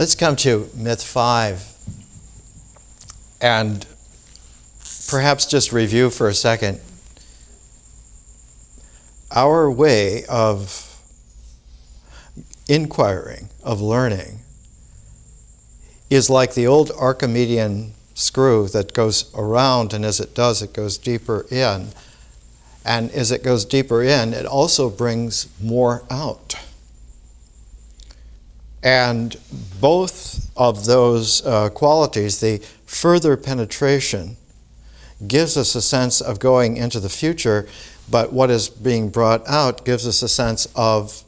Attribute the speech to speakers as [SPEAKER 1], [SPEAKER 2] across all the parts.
[SPEAKER 1] Let's come to myth 5 and perhaps just review for a second. Our way of inquiring, of learning, is like the old Archimedean screw that goes around, and as it does, it goes deeper in. And as it goes deeper in, it also brings more out. And both of those qualities, the further penetration, gives us a sense of going into the future, but what is being brought out gives us a sense of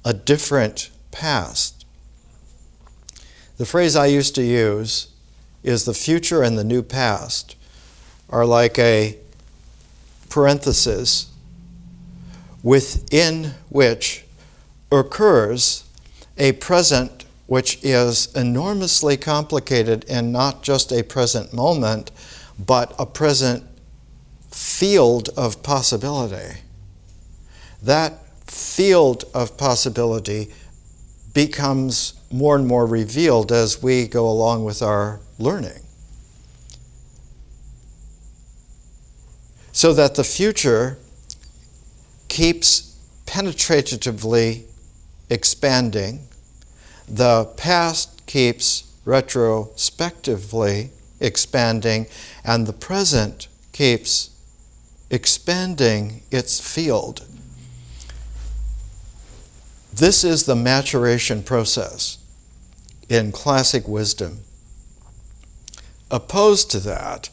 [SPEAKER 1] a different past. The phrase I used to use is the future and the new past are like a parenthesis within which occurs a present which is enormously complicated and not just a present moment, but a present field of possibility. That field of possibility becomes more and more revealed as we go along with our learning. So that the future keeps penetratively expanding, the past keeps retrospectively expanding, and the present keeps expanding its field. This is the maturation process in classic wisdom. Opposed to that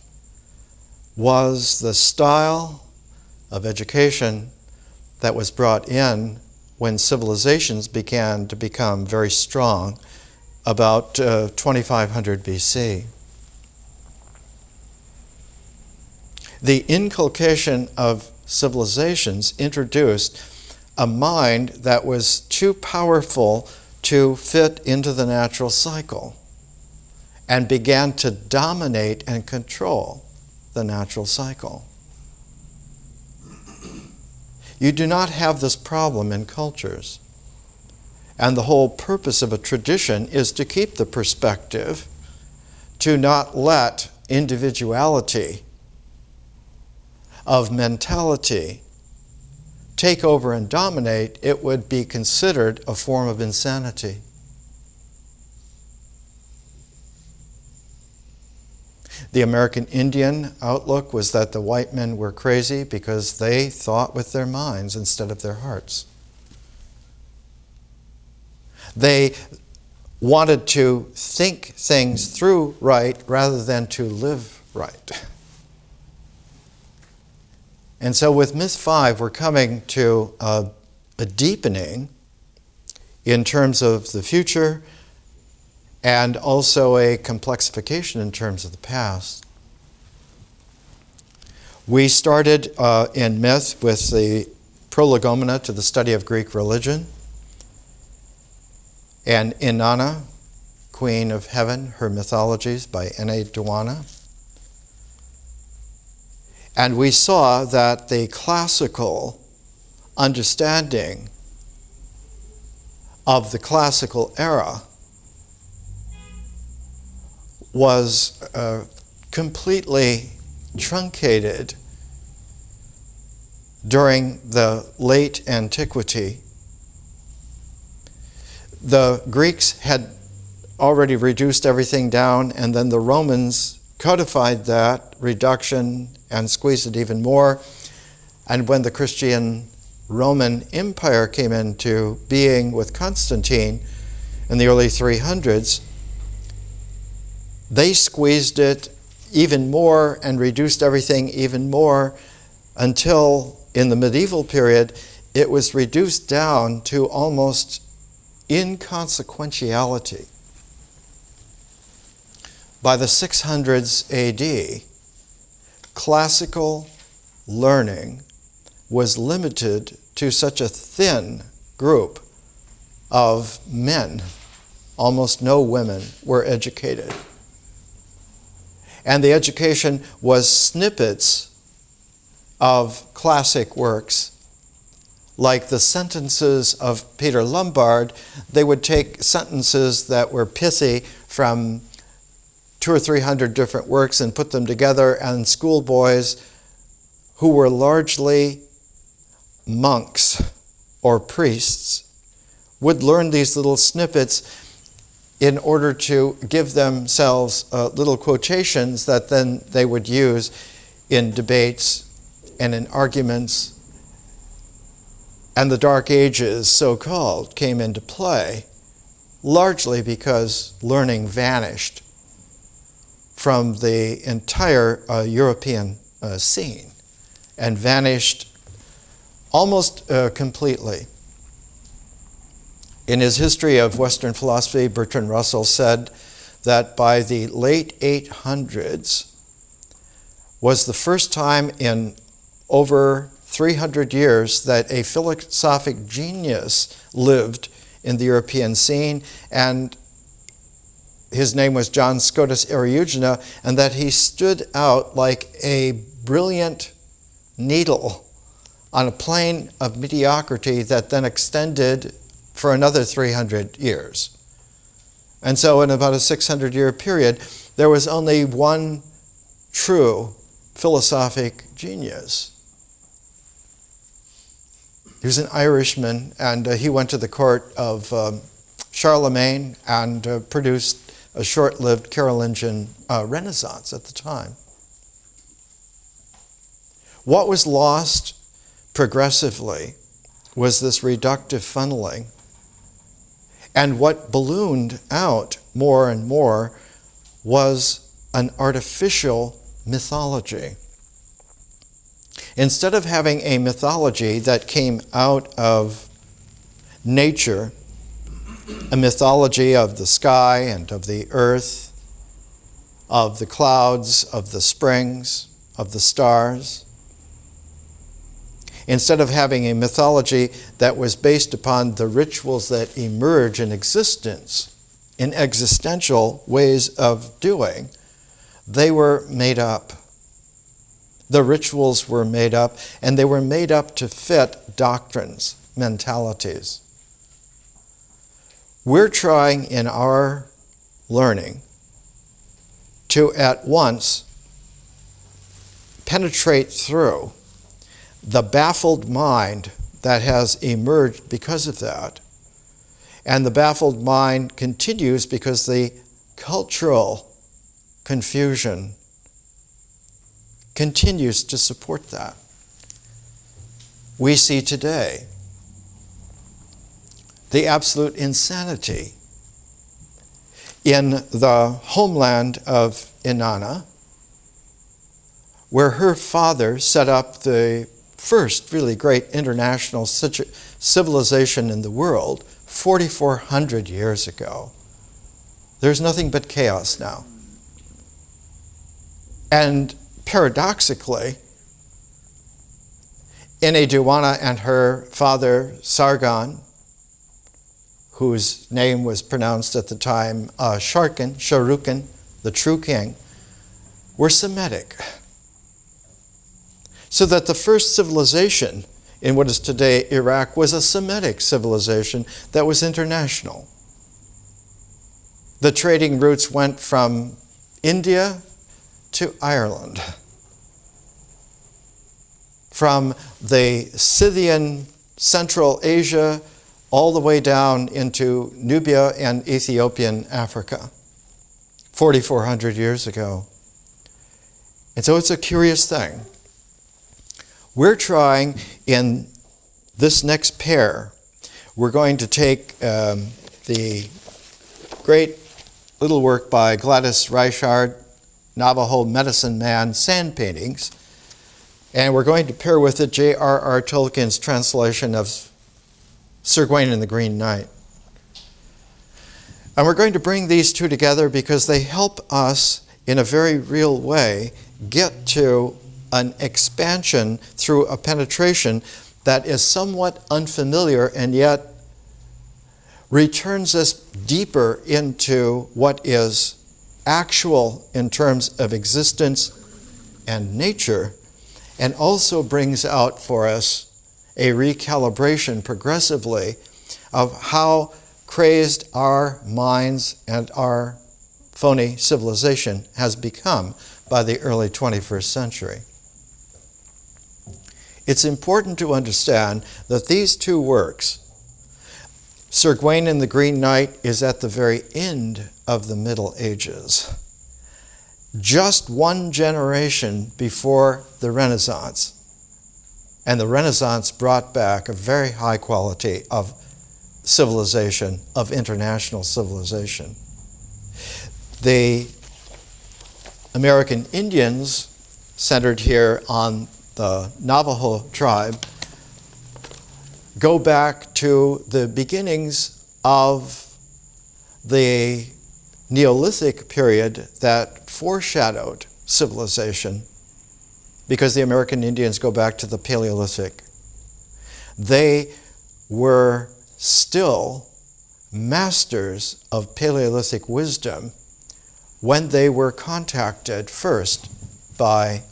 [SPEAKER 1] was the style of education that was brought in when civilizations began to become very strong about 2500 BC. The inculcation of civilizations introduced a mind that was too powerful to fit into the natural cycle and began to dominate and control the natural cycle. You do not have this problem in cultures. And the whole purpose of a tradition is to keep the perspective, to not let individuality of mentality take over and dominate. It would be considered a form of insanity. The American Indian outlook was that the white men were crazy because they thought with their minds instead of their hearts. They wanted to think things through right rather than to live right. And so with Myth 5, we're coming to a deepening in terms of the future and also a complexification in terms of the past. We started in myth with the prolegomena to the study of Greek religion, and Inanna, Queen of Heaven, her mythologies by N.A. Duana. And we saw that the classical understanding of the classical era was completely truncated during the late antiquity. The Greeks had already reduced everything down, and then the Romans codified that reduction and squeezed it even more. And when the Christian Roman Empire came into being with Constantine in the early 300s, they squeezed it even more and reduced everything even more until in the medieval period it was reduced down to almost inconsequentiality. By the 600s AD, classical learning was limited to such a thin group of men. Almost no women were educated. And the education was snippets of classic works like the sentences of Peter Lombard, they would take sentences that were pithy from 200 or 300 different works and put them together, and schoolboys who were largely monks or priests would learn these little snippets in order to give themselves little quotations that then they would use in debates and in arguments. And the Dark Ages, so-called, came into play largely because learning vanished from the entire European scene and vanished almost completely. In his History of Western Philosophy, Bertrand Russell said that by the late 800s was the first time in over 300 years that a philosophic genius lived in the European scene, and his name was John Scotus Eriugena, and that he stood out like a brilliant needle on a plane of mediocrity that then extended for another 300 years. And so in about a 600-year period, there was only one true philosophic genius. He was an Irishman, and he went to the court of Charlemagne and produced a short-lived Carolingian Renaissance at the time. What was lost progressively was this reductive funneling. And what ballooned out more and more was an artificial mythology. Instead of having a mythology that came out of nature, a mythology of the sky and of the earth, of the clouds, of the springs, of the stars, instead of having a mythology that was based upon the rituals that emerge in existence, in existential ways of doing, they were made up. The rituals were made up, and they were made up to fit doctrines, mentalities. We're trying in our learning to at once penetrate through the baffled mind that has emerged because of that. And the baffled mind continues because the cultural confusion continues to support that. We see today the absolute insanity in the homeland of Inanna, where her father set up the first really great international civilization in the world 4,400 years ago. There's nothing but chaos now. And paradoxically, Ineduwana and her father Sargon, whose name was pronounced at the time Sharukan, the true king, were Semitic. So that the first civilization in what is today Iraq was a Semitic civilization that was international. The trading routes went from India to Ireland, from the Scythian Central Asia all the way down into Nubia and Ethiopian Africa, 4,400 years ago. And so it's a curious thing. We're trying in this next pair, we're going to take the great little work by Gladys Reichard, Navajo medicine man, sand paintings, and we're going to pair with it J.R.R. Tolkien's translation of Sir Gawain and the Green Knight. And we're going to bring these two together because they help us in a very real way get to an expansion through a penetration that is somewhat unfamiliar and yet returns us deeper into what is actual in terms of existence and nature, and also brings out for us a recalibration progressively of how crazed our minds and our phony civilization has become by the early 21st century. It's important to understand that these two works, Sir Gawain and the Green Knight, is at the very end of the Middle Ages, just one generation before the Renaissance. And the Renaissance brought back a very high quality of civilization, of international civilization. The American Indians, centered here on the Navajo tribe, go back to the beginnings of the Neolithic period that foreshadowed civilization, because the American Indians go back to the Paleolithic. They were still masters of Paleolithic wisdom when they were contacted first by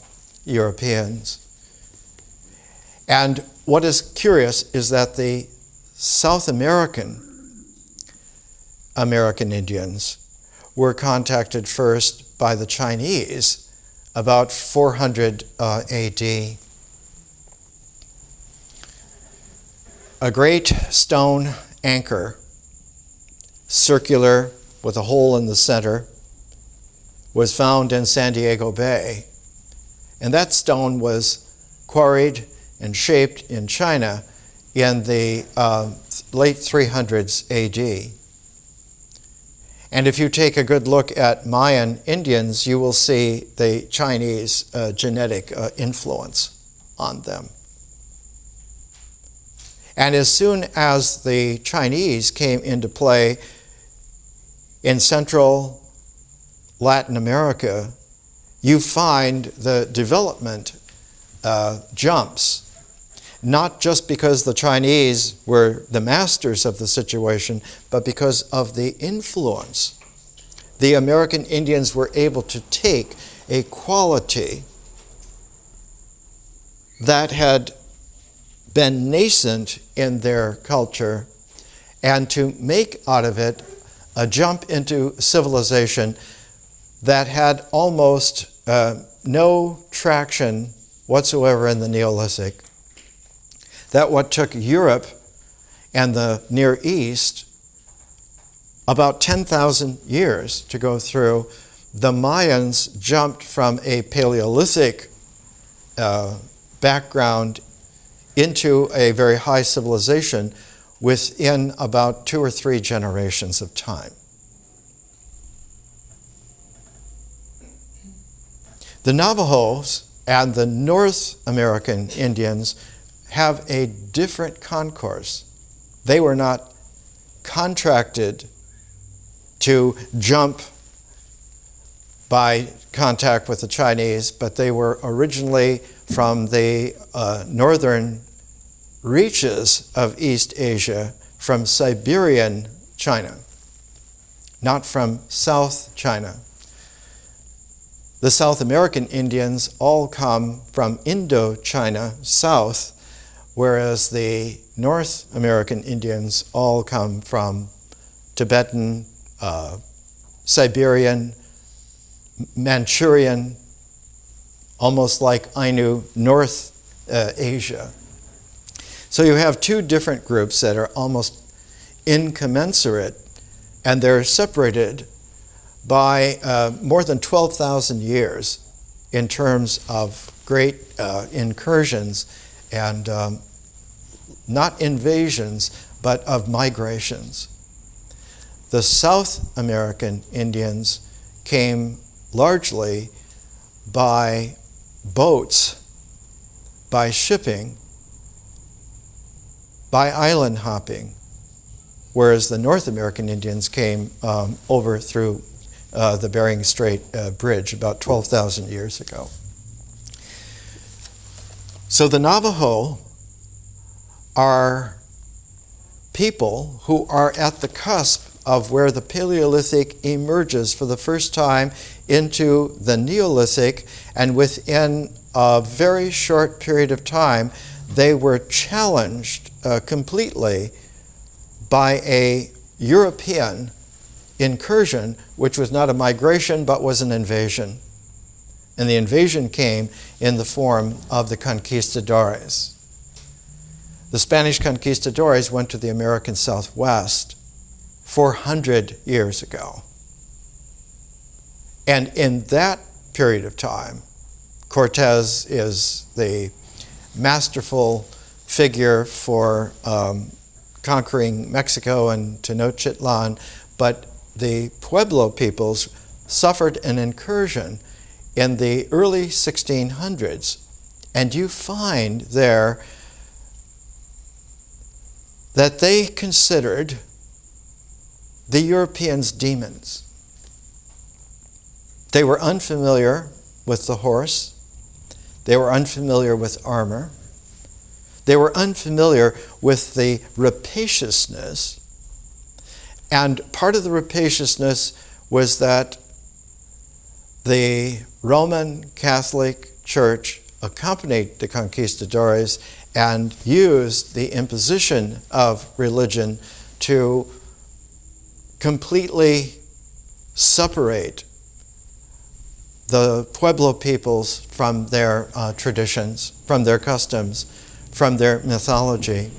[SPEAKER 1] Europeans. And what is curious is that the South American Indians were contacted first by the Chinese about 400 AD. A great stone anchor, circular with a hole in the center, was found in San Diego Bay. And that stone was quarried and shaped in China in the late 300s AD. And if you take a good look at Mayan Indians, you will see the Chinese genetic influence on them. And as soon as the Chinese came into play in Central Latin America, you find the development jumps, not just because the Chinese were the masters of the situation, but because of the influence. The American Indians were able to take a quality that had been nascent in their culture and to make out of it a jump into civilization that had almost no traction whatsoever in the Neolithic. That what took Europe and the Near East about 10,000 years to go through, the Mayans jumped from a Paleolithic background into a very high civilization within about 2 or 3 generations of time. The Navajos and the North American Indians have a different concourse. They were not contracted to jump by contact with the Chinese, but they were originally from the northern reaches of East Asia, from Siberian China, not from South China. The South American Indians all come from Indochina, south, whereas the North American Indians all come from Tibetan, Siberian, Manchurian, almost like Ainu, North Asia. So you have 2 different groups that are almost incommensurate, and they're separated by more than 12,000 years in terms of great incursions and not invasions, but of migrations. The South American Indians came largely by boats, by shipping, by island hopping, whereas the North American Indians came over through the Bering Strait Bridge about 12,000 years ago. So the Navajo are people who are at the cusp of where the Paleolithic emerges for the first time into the Neolithic, and within a very short period of time, they were challenged completely by a European incursion, which was not a migration but was an invasion. And the invasion came in the form of the conquistadores. The Spanish conquistadores went to the American Southwest 400 years ago. And in that period of time, Cortez is the masterful figure for conquering Mexico and Tenochtitlan, but the Pueblo peoples suffered an incursion in the early 1600s, and you find there that they considered the Europeans demons. They were unfamiliar with the horse. They were unfamiliar with armor. They were unfamiliar with the rapaciousness. And part of the rapaciousness was that the Roman Catholic Church accompanied the conquistadores and used the imposition of religion to completely separate the Pueblo peoples from their traditions, from their customs, from their mythology.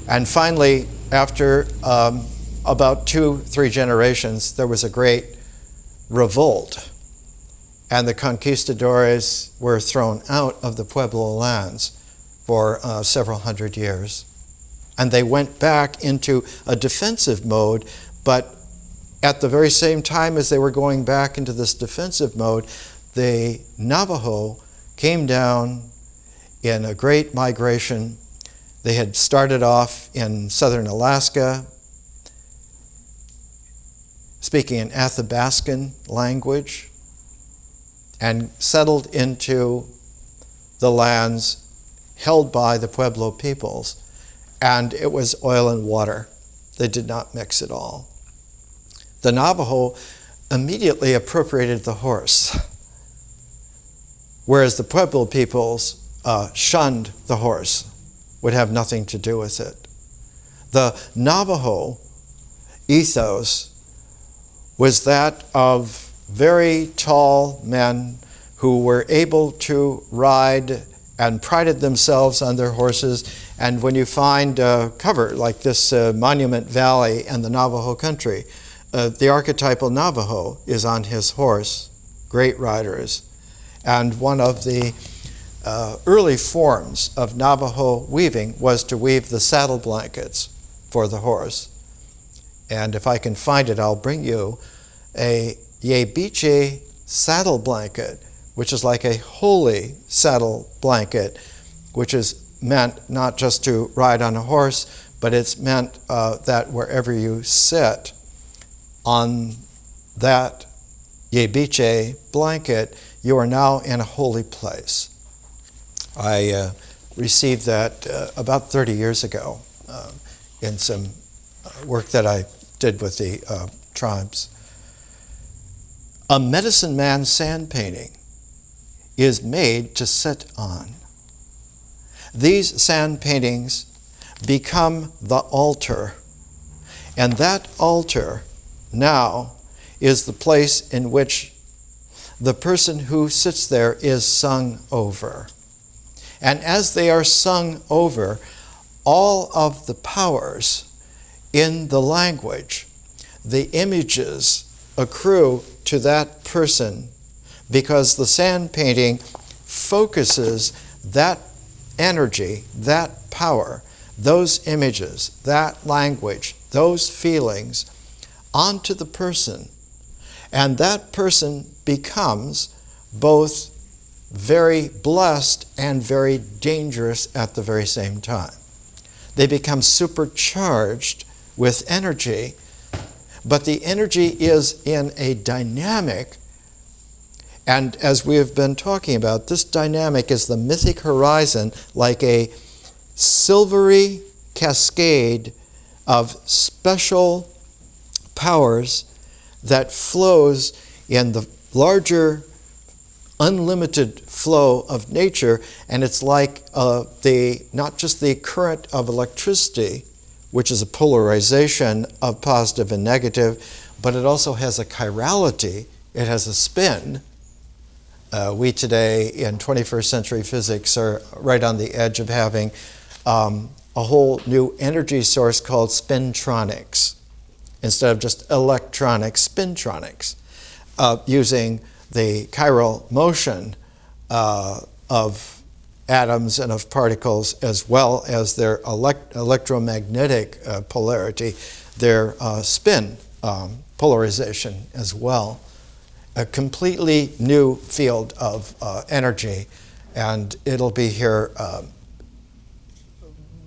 [SPEAKER 1] And finally, after about 2-3 generations, there was a great revolt, and the conquistadores were thrown out of the Pueblo lands for several hundred years. And they went back into a defensive mode, but at the very same time as they were going back into this defensive mode, the Navajo came down in a great migration. They had started off in southern Alaska, speaking an Athabascan language, and settled into the lands held by the Pueblo peoples. And it was oil and water. They did not mix at all. The Navajo immediately appropriated the horse, whereas the Pueblo peoples shunned the horse, would have nothing to do with it. The Navajo ethos was that of very tall men who were able to ride and prided themselves on their horses. And when you find a cover like this Monument Valley and the Navajo country, the archetypal Navajo is on his horse, great riders. And one of the early forms of Navajo weaving was to weave the saddle blankets for the horse. And if I can find it, I'll bring you a Yebiche saddle blanket, which is like a holy saddle blanket, which is meant not just to ride on a horse, but it's meant that wherever you sit on that Yebiche blanket, you are now in a holy place. I received that about 30 years ago in some work that I did with the tribes. A medicine man sand painting is made to sit on. These sand paintings become the altar, and that altar now is the place in which the person who sits there is sung over. And as they are sung over, all of the powers in the language, the images accrue to that person, because the sand painting focuses that energy, that power, those images, that language, those feelings onto the person. And that person becomes both very blessed and very dangerous at the very same time. They become supercharged with energy, but the energy is in a dynamic. And as we have been talking about, this dynamic is the mythic horizon, like a silvery cascade of special powers that flows in the larger unlimited flow of nature, and it's like not just the current of electricity, which is a polarization of positive and negative, but it also has a chirality. It has a spin. We today in 21st century physics are right on the edge of having a whole new energy source called spintronics, instead of just electronics, spintronics, using the chiral motion of atoms and of particles, as well as their electromagnetic polarity, their spin polarization as well. A completely new field of energy, and it'll be here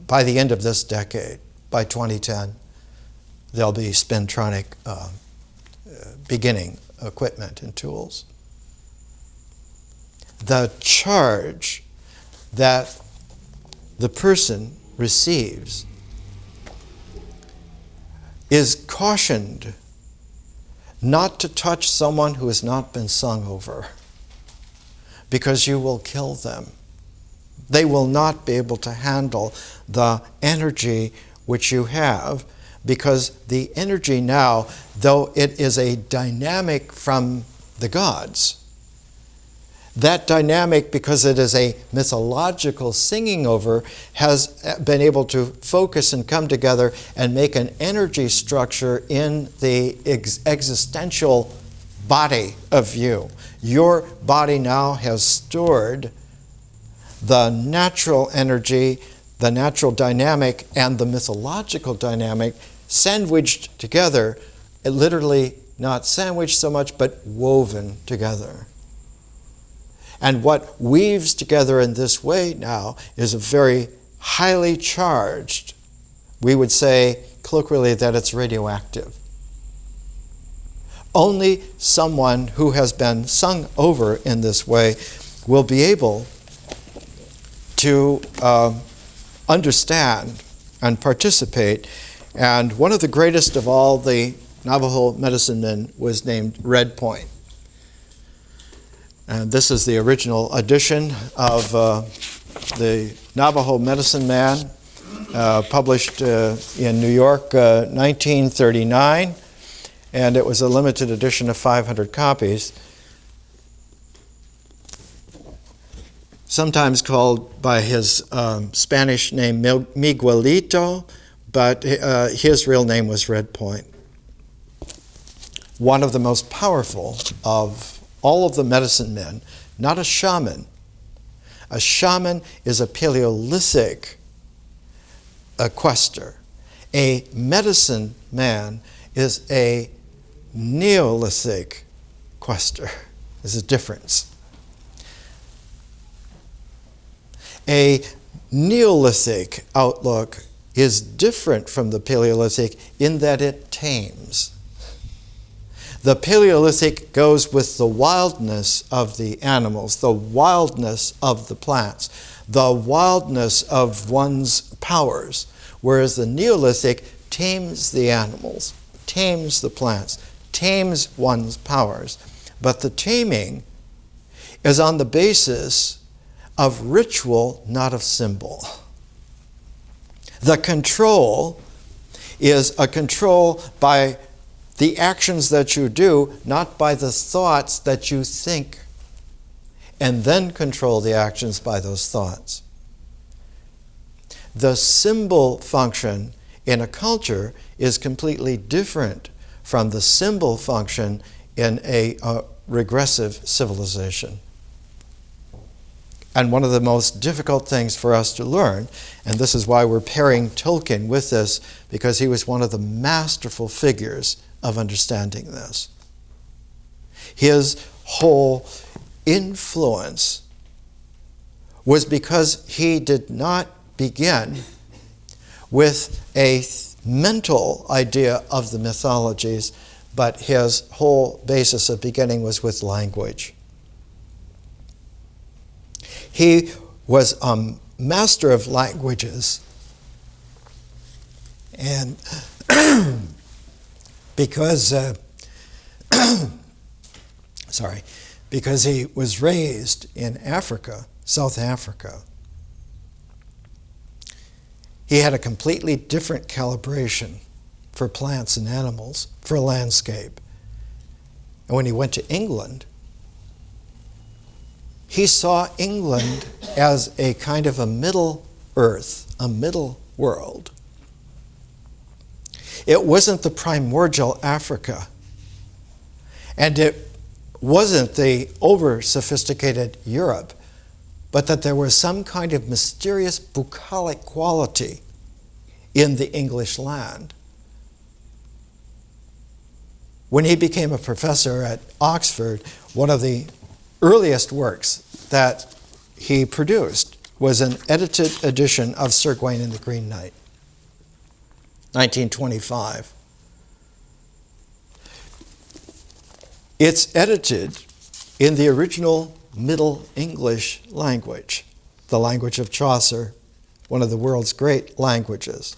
[SPEAKER 1] by the end of this decade. By 2010, there'll be spintronic beginning equipment and tools. The charge that the person receives is cautioned not to touch someone who has not been sung over, because you will kill them. They will not be able to handle the energy which you have, because the energy now, though it is a dynamic from the gods, that dynamic, because it is a mythological singing over, has been able to focus and come together and make an energy structure in the existential body of you. Your body now has stored the natural energy, the natural dynamic, and the mythological dynamic sandwiched together, literally not sandwiched so much, but woven together. And what weaves together in this way now is a very highly charged, we would say colloquially that it's radioactive. Only someone who has been sung over in this way will be able to understand and participate. And one of the greatest of all the Navajo medicine men was named Red Point. And this is the original edition of the Navajo Medicine Man, published in New York, 1939, and it was a limited edition of 500 copies, sometimes called by his Spanish name Miguelito, but his real name was Red Point. One of the most powerful of all of the medicine men, not a shaman. A shaman is a Paleolithic quester. A medicine man is a Neolithic quester. There's a difference. A Neolithic outlook is different from the Paleolithic in that it tames. The Paleolithic goes with the wildness of the animals, the wildness of the plants, the wildness of one's powers, whereas the Neolithic tames the animals, tames the plants, tames one's powers. But the taming is on the basis of ritual, not of symbol. The control is a control by the actions that you do, not by the thoughts that you think, and then control the actions by those thoughts. The symbol function in a culture is completely different from the symbol function in a regressive civilization. And one of the most difficult things for us to learn, and this is why we're pairing Tolkien with this, because he was one of the masterful figures of understanding this. His whole influence was because he did not begin with a mental idea of the mythologies, but his whole basis of beginning was with language. He was a master of languages, and because because he was raised in Africa, South Africa. He had a completely different calibration for plants and animals, for landscape. And when he went to England, he saw England as a kind of a middle earth, a middle world. It wasn't the primordial Africa, and it wasn't the over-sophisticated Europe, but that there was some kind of mysterious bucolic quality in the English land. When he became a professor at Oxford, one of the earliest works that he produced was an edited edition of Sir Gawain and the Green Knight, 1925. It's edited in the original Middle English language, the language of Chaucer, one of the world's great languages.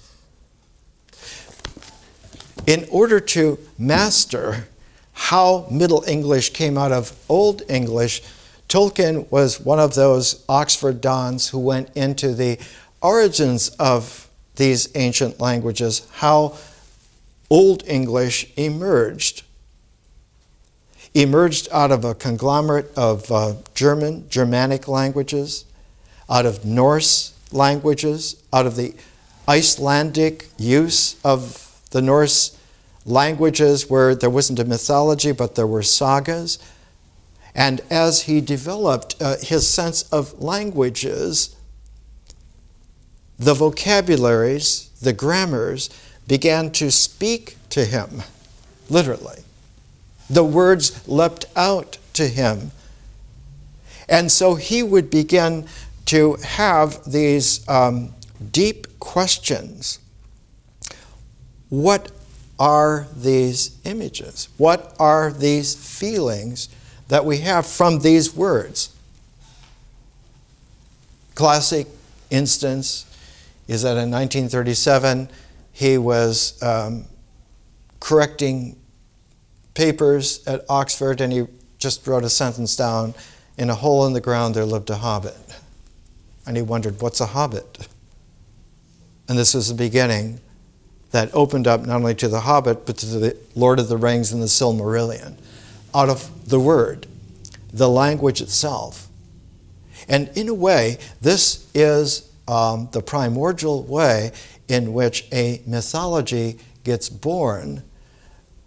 [SPEAKER 1] In order to master how Middle English came out of Old English, Tolkien was one of those Oxford dons who went into the origins of these ancient languages, how Old English emerged out of a conglomerate of Germanic languages, out of Norse languages, out of the Icelandic use of the Norse languages where there wasn't a mythology, but there were sagas. And as he developed his sense of languages, the vocabularies, the grammars, began to speak to him, literally. The words leapt out to him. And so he would begin to have these deep questions. What are these images? What are these feelings that we have from these words? Classic instance is that in 1937 he was correcting papers at Oxford, and he just wrote a sentence down: "In a hole in the ground there lived a hobbit." And he wondered, what's a hobbit? And this was the beginning that opened up not only to the Hobbit, but to the Lord of the Rings and the Silmarillion, out of the word, the language itself. And in a way, this is the primordial way in which a mythology gets born,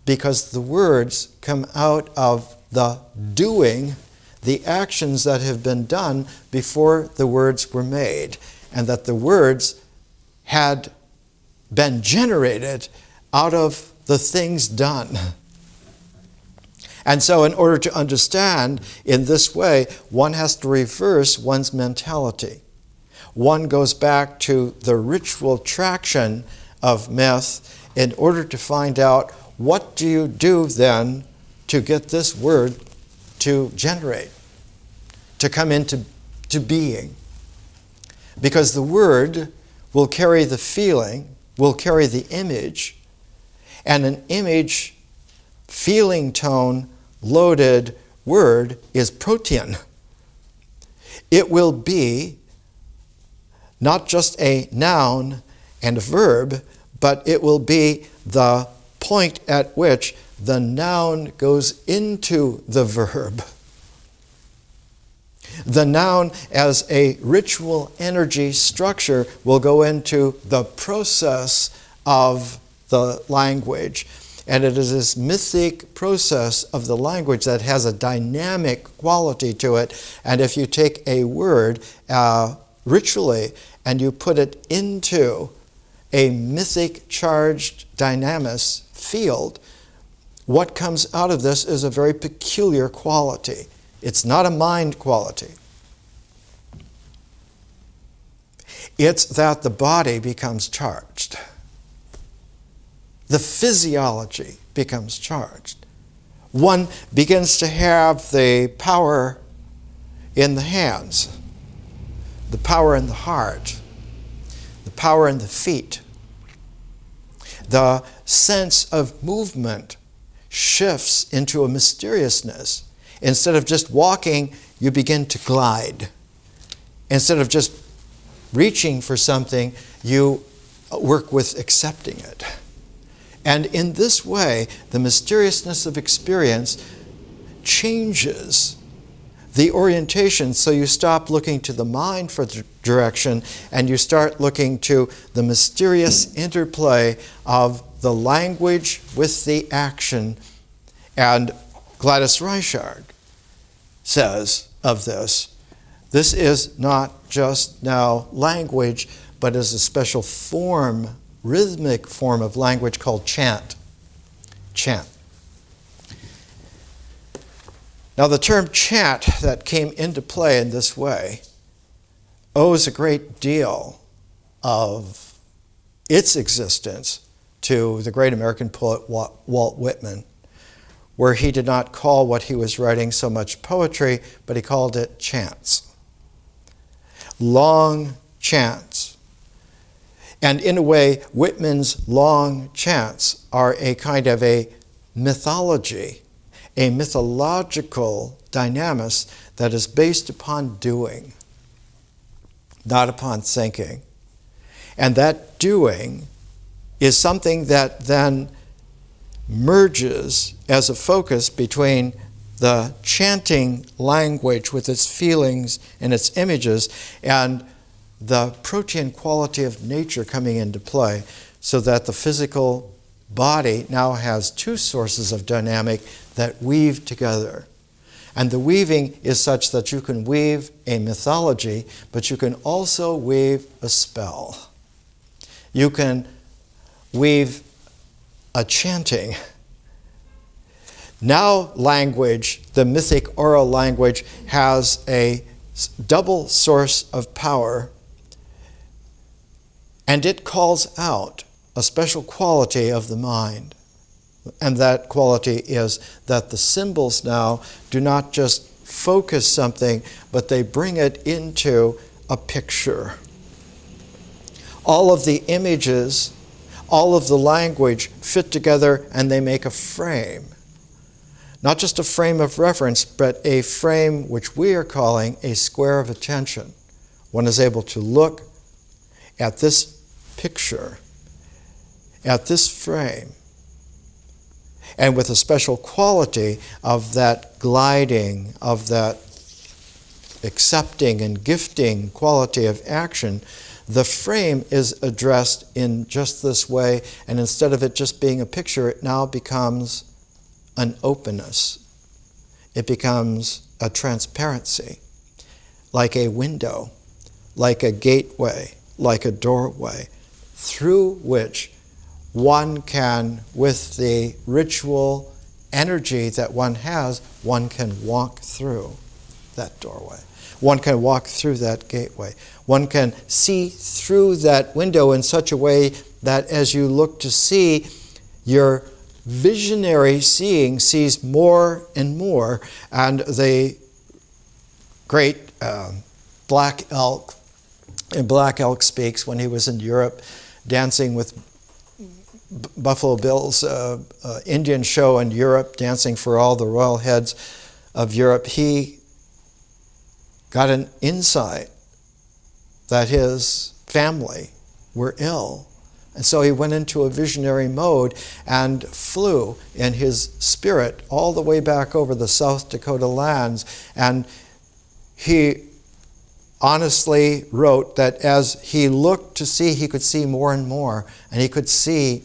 [SPEAKER 1] because the words come out of the doing, the actions that have been done before the words were made, and that the words had been generated out of the things done. And so in order to understand in this way, one has to reverse one's mentality. One goes back to the ritual traction of myth in order to find out, what do you do then to get this word to generate, to come into being? Because the word will carry the feeling, will carry the image, and an image, feeling tone, loaded word is protean. It will be not just a noun and a verb, but it will be the point at which the noun goes into the verb. The noun as a ritual energy structure will go into the process of the language. And it is this mythic process of the language that has a dynamic quality to it. And if you take a word ritually and you put it into a mythic charged dynamis field, what comes out of this is a very peculiar quality. It's not a mind quality. It's that the body becomes charged. The physiology becomes charged. One begins to have the power in the hands, the power in the heart, the power in the feet. The sense of movement shifts into a mysteriousness. Instead of just walking, you begin to glide. Instead of just reaching for something, you work with accepting it. And in this way, the mysteriousness of experience changes the orientation, so you stop looking to the mind for direction and you start looking to the mysterious interplay of the language with the action. And Gladys Reichard says of this is not just now language, but is a special form, rhythmic form of language called chant. Chant. Now, the term chant that came into play in this way owes a great deal of its existence to the great American poet Walt Whitman, where he did not call what he was writing so much poetry, but he called it chants. Long chants. And in a way, Whitman's long chants are a kind of a mythology, a mythological dynamics that is based upon doing, not upon thinking. And that doing is something that then merges as a focus between the chanting language with its feelings and its images and the protean quality of nature coming into play, so that the physical body now has two sources of dynamic that weave together. And the weaving is such that you can weave a mythology, but you can also weave a spell. You can weave a chanting. Now language, the mythic oral language, has a double source of power, and it calls out a special quality of the mind. And that quality is that the symbols now do not just focus something, but they bring it into a picture. All of the images, all of the language fit together and they make a frame. Not just a frame of reference, but a frame which we are calling a square of attention. One is able to look at this picture, at this frame, and with a special quality of that gliding, of that accepting and gifting quality of action, the frame is addressed in just this way, and instead of it just being a picture, it now becomes an openness. It becomes a transparency, like a window, like a gateway, like a doorway, through which one can, with the ritual energy that one has, one can walk through that doorway. One can walk through that gateway. One can see through that window in such a way that as you look to see, your visionary seeing sees more and more. And the great Black Elk speaks when he was in Europe dancing with Buffalo Bill's Indian show in Europe, dancing for all the royal heads of Europe. He got an insight that his family were ill. And so he went into a visionary mode and flew in his spirit all the way back over the South Dakota lands. And he honestly wrote that as he looked to see, he could see more and more. And he could see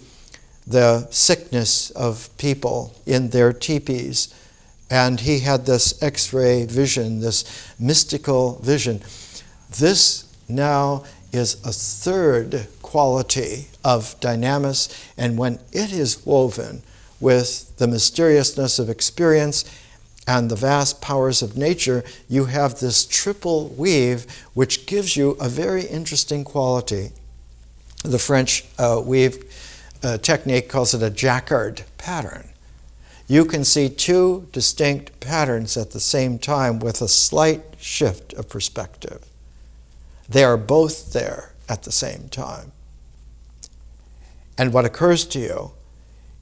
[SPEAKER 1] the sickness of people in their teepees. And he had this X-ray vision, this mystical vision. This now is a third quality of dynamis, and when it is woven with the mysteriousness of experience and the vast powers of nature, you have this triple weave, which gives you a very interesting quality. The French weave technique calls it a jacquard pattern. You can see two distinct patterns at the same time with a slight shift of perspective. They are both there at the same time. And what occurs to you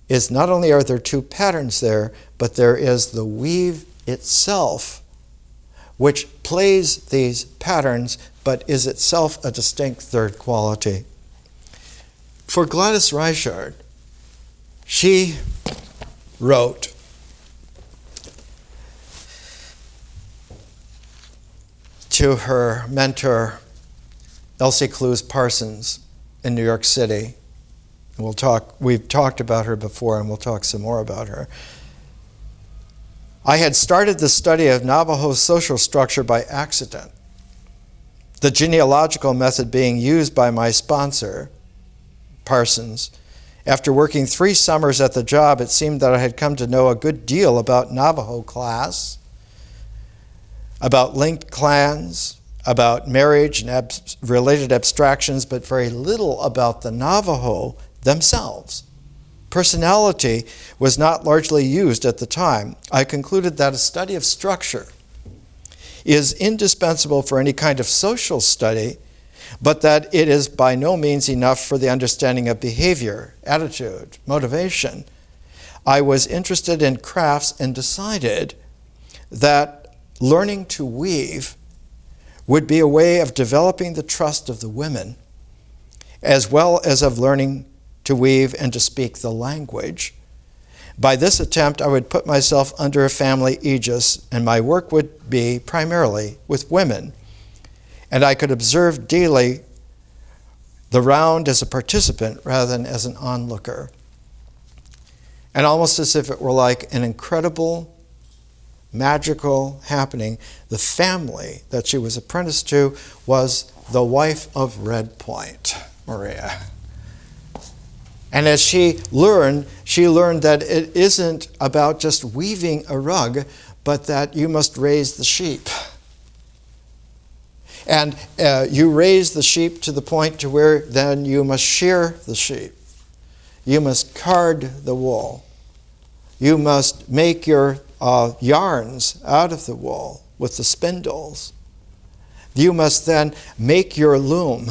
[SPEAKER 1] is not only are there two patterns there, but there is the weave itself, which plays these patterns, but is itself a distinct third quality. For Gladys Reichard, she wrote, to her mentor, Elsie Clues Parsons, in New York City. We've talked about her before, and we'll talk some more about her. I had started the study of Navajo social structure by accident, the genealogical method being used by my sponsor, Parsons. After working 3 summers at the job, it seemed that I had come to know a good deal about Navajo class, about linked clans, about marriage and related abstractions, but very little about the Navajo themselves. Personality was not largely used at the time. I concluded that a study of structure is indispensable for any kind of social study, but that it is by no means enough for the understanding of behavior, attitude, motivation. I was interested in crafts and decided that learning to weave would be a way of developing the trust of the women, as well as of learning to weave and to speak the language. By this attempt, I would put myself under a family aegis, and my work would be primarily with women. And I could observe daily the round as a participant rather than as an onlooker. And almost as if it were like an incredible, magical happening, the family that she was apprenticed to was the wife of Red Point, Maria. And as she learned that it isn't about just weaving a rug, but that you must raise the sheep. And you raise the sheep to the point to where then you must shear the sheep. You must card the wool. You must make your yarns out of the wool with the spindles. You must then make your loom.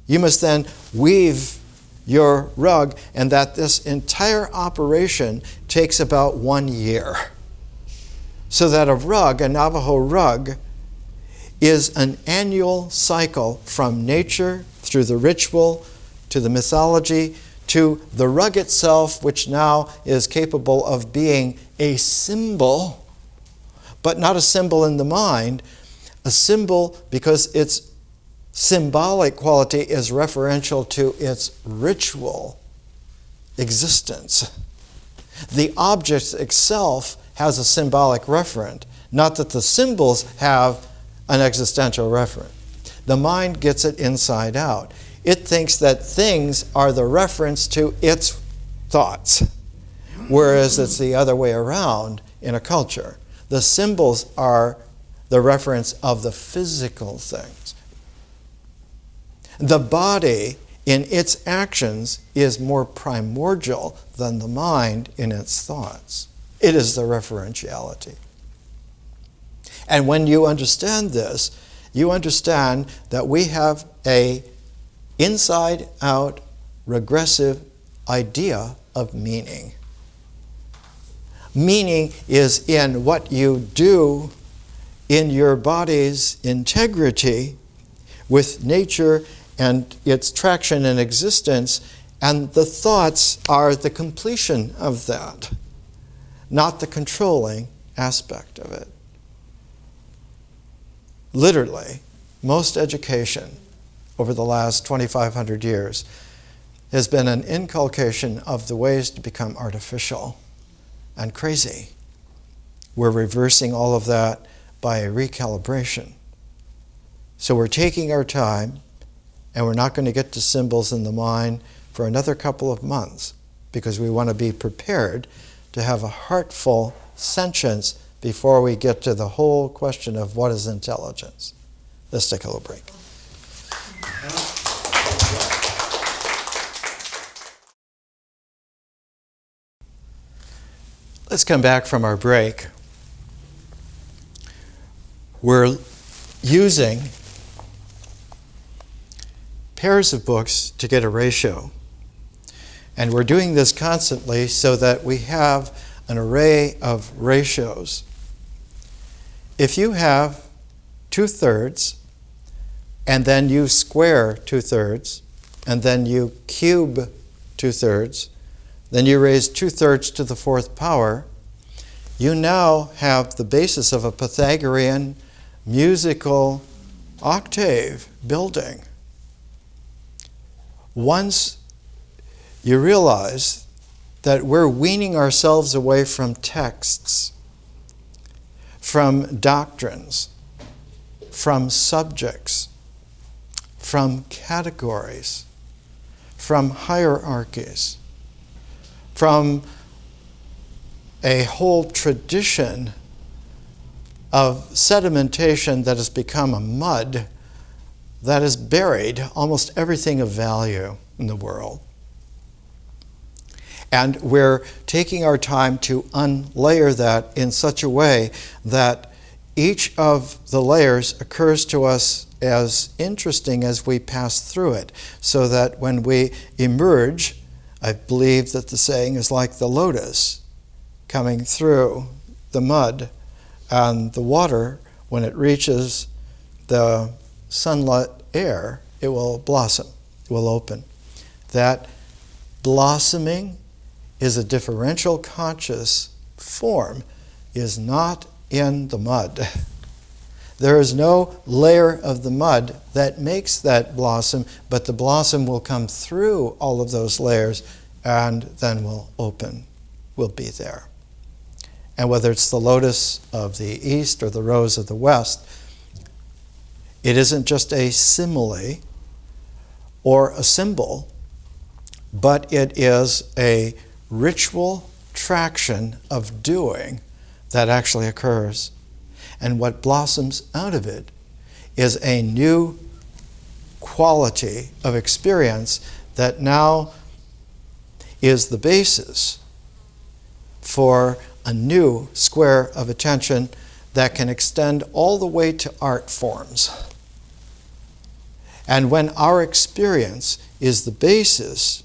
[SPEAKER 1] You must then weave your rug, and that this entire operation takes about 1 year. So that a Navajo rug, is an annual cycle from nature through the ritual to the mythology to the rug itself, which now is capable of being a symbol, but not a symbol in the mind, a symbol because its symbolic quality is referential to its ritual existence. The object itself has a symbolic referent, not that the symbols have an existential referent. The mind gets it inside out. It thinks that things are the reference to its thoughts, whereas it's the other way around in a culture. The symbols are the reference of the physical things. The body in its actions is more primordial than the mind in its thoughts. It is the referentiality. And when you understand this, you understand that we have a inside-out regressive idea of meaning. Meaning is in what you do in your body's integrity with nature and its traction and existence, and the thoughts are the completion of that, not the controlling aspect of it. Literally, most education over the last 2,500 years has been an inculcation of the ways to become artificial and crazy. We're reversing all of that by a recalibration. So we're taking our time, and we're not going to get to symbols in the mind for another couple of months because we want to be prepared to have a heartful sentience before we get to the whole question of what is intelligence. Let's take a little break. Let's come back from our break. We're using pairs of books to get a ratio. And we're doing this constantly so that we have an array of ratios if you have 2/3, and then you square 2/3, and then you cube 2/3, then you raise 2/3 to the 4th power, you now have the basis of a Pythagorean musical octave building. Once you realize that we're weaning ourselves away from texts, from doctrines, from subjects, from categories, from hierarchies, from a whole tradition of sedimentation that has become a mud that has buried almost everything of value in the world. And we're taking our time to unlayer that in such a way that each of the layers occurs to us as interesting as we pass through it, so that when we emerge, I believe that the saying is like the lotus coming through the mud and the water, when it reaches the sunlit air, it will blossom, it will open. That blossoming is a differential conscious form, is not in the mud. There is no layer of the mud that makes that blossom, but the blossom will come through all of those layers and then will open, will be there. And whether it's the lotus of the east or the rose of the west, it isn't just a simile or a symbol, but it is a ritual traction of doing that actually occurs. And what blossoms out of it is a new quality of experience that now is the basis for a new square of attention that can extend all the way to art forms. And when our experience is the basis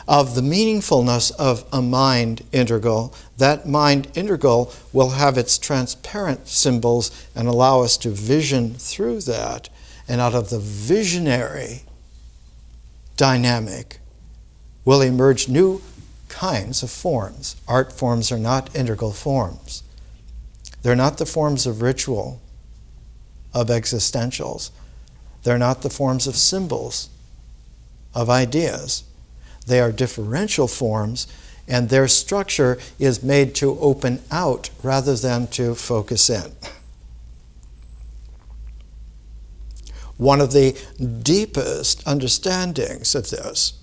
[SPEAKER 1] of the meaningfulness of a mind integral, that mind integral will have its transparent symbols and allow us to vision through that. And out of the visionary dynamic will emerge new kinds of forms. Art forms are not integral forms. They're not the forms of ritual, of existentials. They're not the forms of symbols, of ideas. They are differential forms, and their structure is made to open out rather than to focus in. One of the deepest understandings of this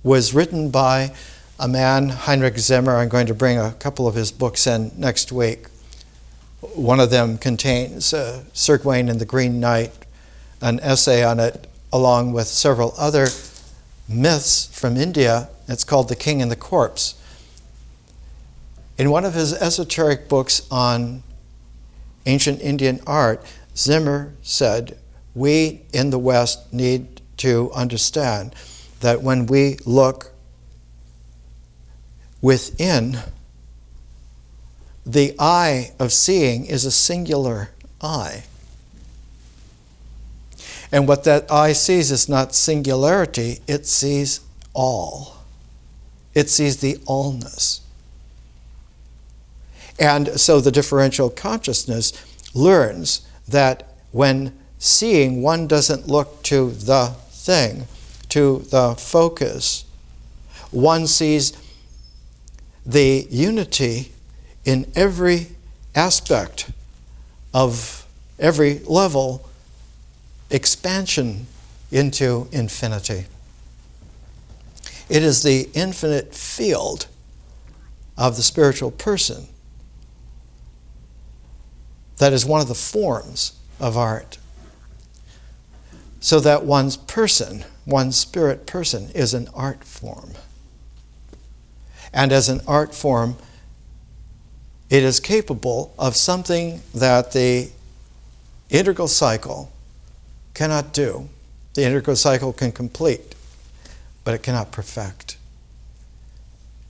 [SPEAKER 1] was written by a man, Heinrich Zimmer. I'm going to bring a couple of his books in next week. One of them contains Sir Gawain and the Green Knight, an essay on it, along with several other myths from India. It's called The King and the Corpse. In one of his esoteric books on ancient Indian art, Zimmer said, we in the West need to understand that when we look within, the eye of seeing is a singular eye. And what that eye sees is not singularity, it sees all. It sees the allness. And so the differential consciousness learns that when seeing, one doesn't look to the thing, to the focus. One sees the unity in every aspect of every level, expansion into infinity. It is the infinite field of the spiritual person that is one of the forms of art. So that one's person, one's spirit person, is an art form. And as an art form, it is capable of something that the integral cycle cannot do. The integral cycle can complete, but it cannot perfect.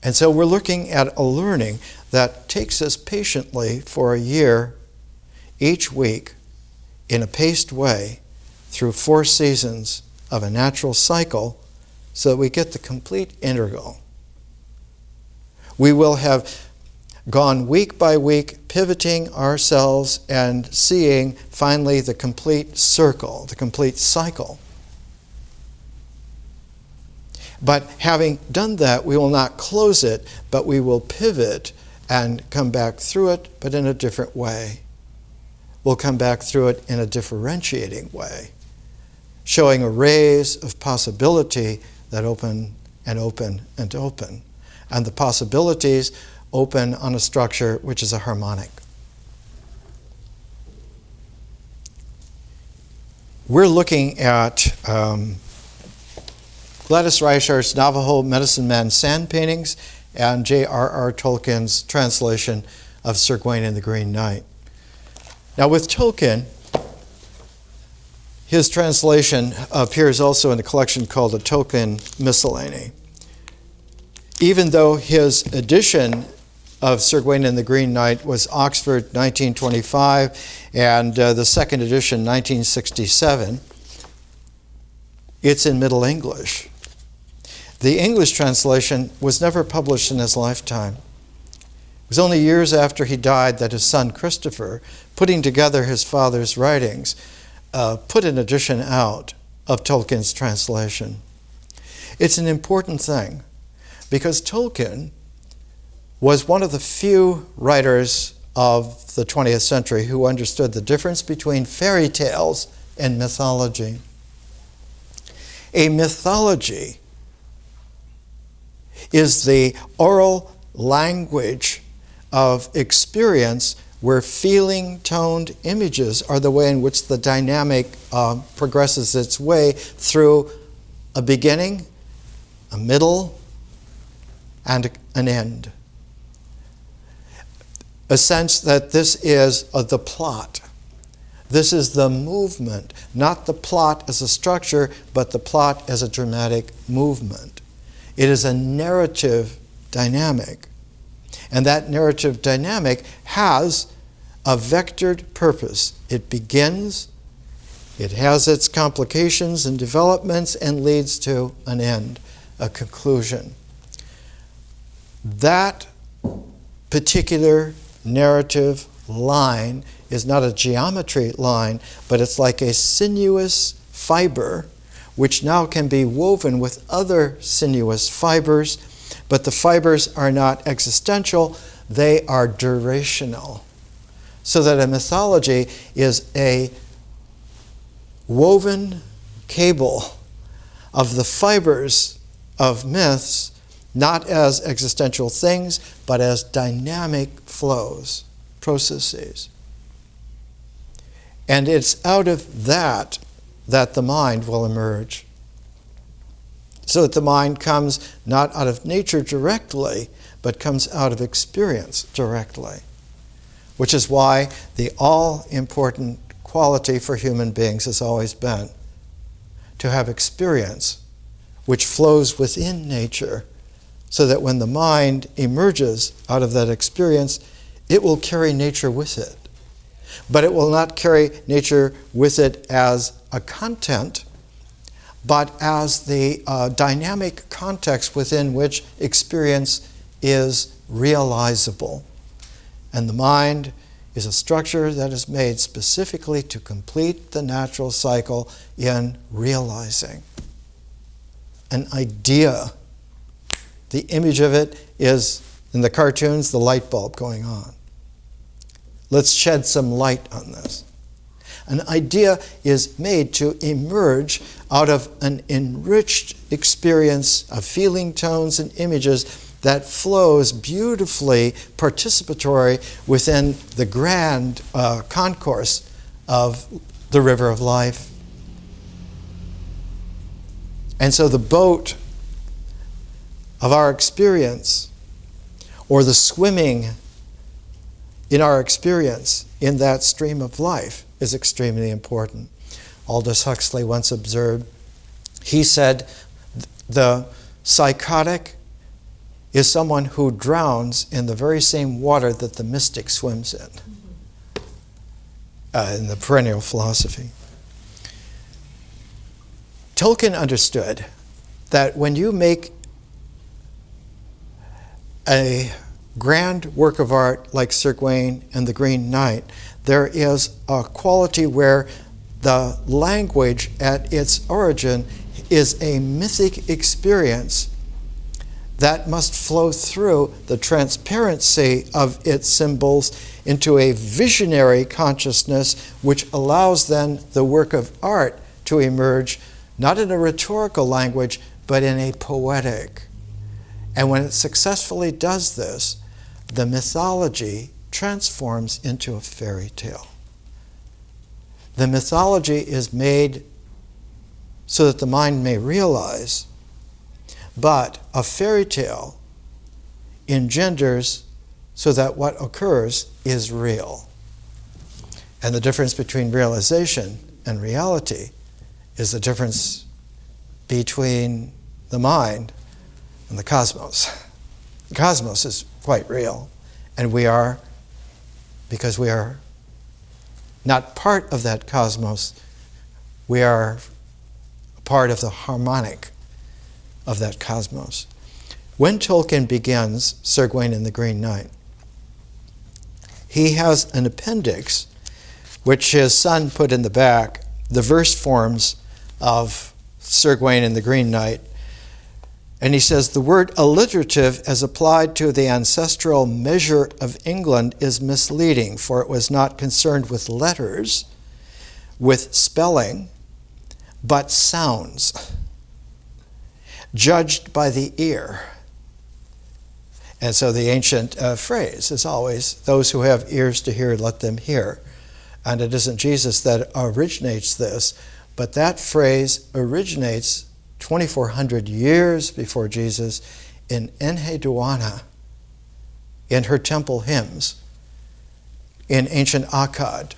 [SPEAKER 1] And so we're looking at a learning that takes us patiently for a year, each week, in a paced way, through 4 seasons of a natural cycle, so that we get the complete integral. We will have gone week by week, pivoting ourselves and seeing finally the complete circle, the complete cycle. But having done that, we will not close it, but we will pivot and come back through it, but in a different way. We'll come back through it in a differentiating way, showing arrays of possibility that open and open and open. And the possibilities open on a structure which is a harmonic. We're looking at Gladys Reichart's Navajo Medicine Man sand paintings and J.R.R. Tolkien's translation of Sir Gawain and the Green Knight. Now with Tolkien, his translation appears also in a collection called the Tolkien Miscellany. Even though his edition of Sir Gawain and the Green Knight was Oxford 1925 and the second edition 1967, it's in Middle English. The English translation was never published in his lifetime. It was only years after he died that his son Christopher, putting together his father's writings, put an edition out of Tolkien's translation. It's an important thing because Tolkien was one of the few writers of the 20th century who understood the difference between fairy tales and mythology. A mythology is the oral language of experience where feeling-toned images are the way in which the dynamic progresses its way through a beginning, a middle, and an end. A sense that this is the plot. This is the movement, not the plot as a structure, but the plot as a dramatic movement. It is a narrative dynamic. And that narrative dynamic has a vectored purpose. It begins, it has its complications and developments, and leads to an end, a conclusion. That particular narrative line is not a geometry line, but it's like a sinuous fiber which now can be woven with other sinuous fibers, but the fibers are not existential, they are durational. So that a mythology is a woven cable of the fibers of myths, not as existential things, but as dynamic flows, processes. And it's out of that the mind will emerge. So that the mind comes not out of nature directly, but comes out of experience directly. Which is why the all-important quality for human beings has always been to have experience which flows within nature, so that when the mind emerges out of that experience, it will carry nature with it. But it will not carry nature with it as a content, but as the dynamic context within which experience is realizable. And the mind is a structure that is made specifically to complete the natural cycle in realizing. An idea. The image of it is, in the cartoons, the light bulb going on. Let's shed some light on this. An idea is made to emerge out of an enriched experience of feeling tones and images that flows beautifully participatory within the grand concourse of the river of life. And so the boat of our experience, or the swimming in our experience in that stream of life, is extremely important. Aldous Huxley once observed, he said, the psychotic is someone who drowns in the very same water that the mystic swims in the perennial philosophy. Tolkien understood that when you make a grand work of art like Sir Gawain and the Green Knight, there is a quality where the language at its origin is a mythic experience that must flow through the transparency of its symbols into a visionary consciousness, which allows then the work of art to emerge not in a rhetorical language, but in a poetic. And when it successfully does this, the mythology transforms into a fairy tale. The mythology is made so that the mind may realize, but a fairy tale engenders so that what occurs is real. And the difference between realization and reality is the difference between the mind and the cosmos. The cosmos is quite real, and we are, because we are not part of that cosmos, we are part of the harmonic of that cosmos. When Tolkien begins Sir Gawain and the Green Knight, he has an appendix which his son put in the back, the verse forms of Sir Gawain and the Green Knight. And he says, the word alliterative as applied to the ancestral measure of England is misleading, for it was not concerned with letters, with spelling, but sounds, judged by the ear. And so the ancient phrase is always, those who have ears to hear, let them hear. And it isn't Jesus that originates this, but that phrase originates 2,400 years before Jesus in Enheduanna, in her temple hymns, in ancient Akkad,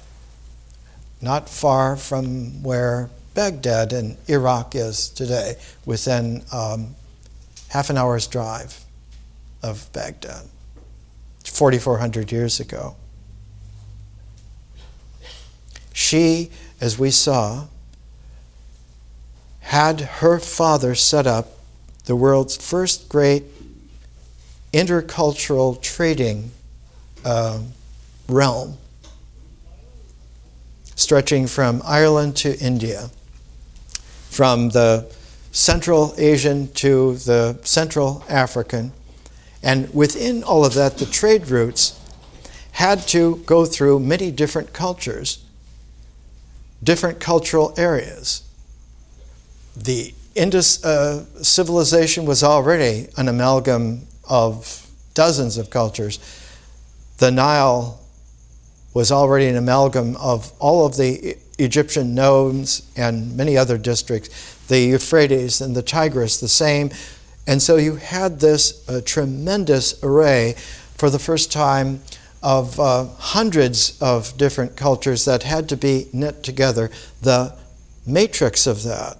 [SPEAKER 1] not far from where Baghdad in Iraq is today, within half an hour's drive of Baghdad, 4,400 years ago. She, as we saw, had her father set up the world's first great intercultural trading realm, stretching from Ireland to India, from the Central Asian to the Central African. And within all of that, the trade routes had to go through many different cultures, different cultural areas. The Indus civilization was already an amalgam of dozens of cultures. The Nile was already an amalgam of all of the Egyptian nomes and many other districts. The Euphrates and the Tigris, the same. And so you had this tremendous array for the first time of hundreds of different cultures that had to be knit together. The matrix of that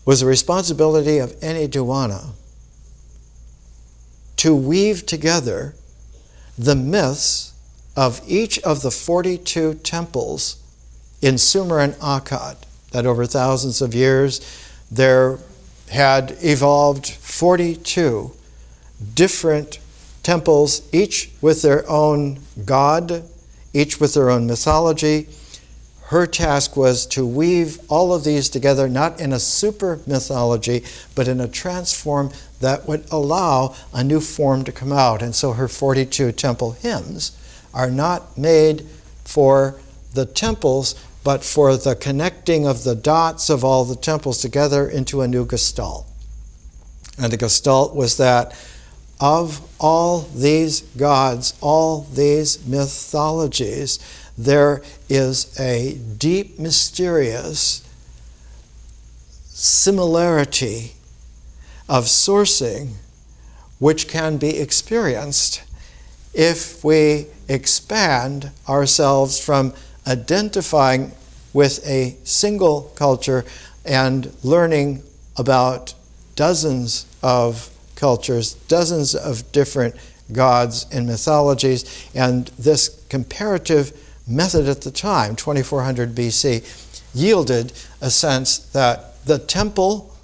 [SPEAKER 1] was the responsibility of Enheduanna to weave together the myths of each of the 42 temples in Sumer and Akkad, that over thousands of years there had evolved 42 different temples, each with their own god, each with their own mythology. Her task was to weave all of these together, not in a super mythology, but in a transform that would allow a new form to come out. And so her 42 temple hymns are not made for the temples, but for the connecting of the dots of all the temples together into a new gestalt. And the gestalt was that of all these gods, all these mythologies, there is a deep, mysterious similarity of sourcing which can be experienced if we expand ourselves from identifying with a single culture and learning about dozens of cultures, dozens of different gods and mythologies, and this comparative method at the time, 2400 BC, yielded a sense that the temple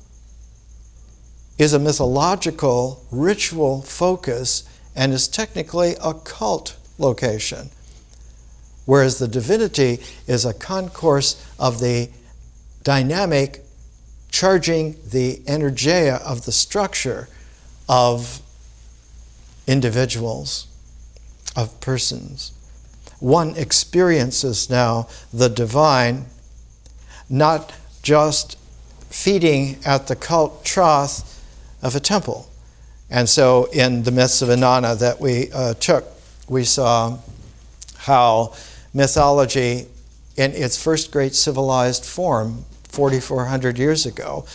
[SPEAKER 1] is a mythological ritual focus and is technically a cult location, whereas the divinity is a concourse of the dynamic charging the energeia of the structure of individuals, of persons. One experiences now the divine not just feeding at the cult trough of a temple. And so in the myths of Inanna that we took, we saw how mythology in its first great civilized form 4,400 years ago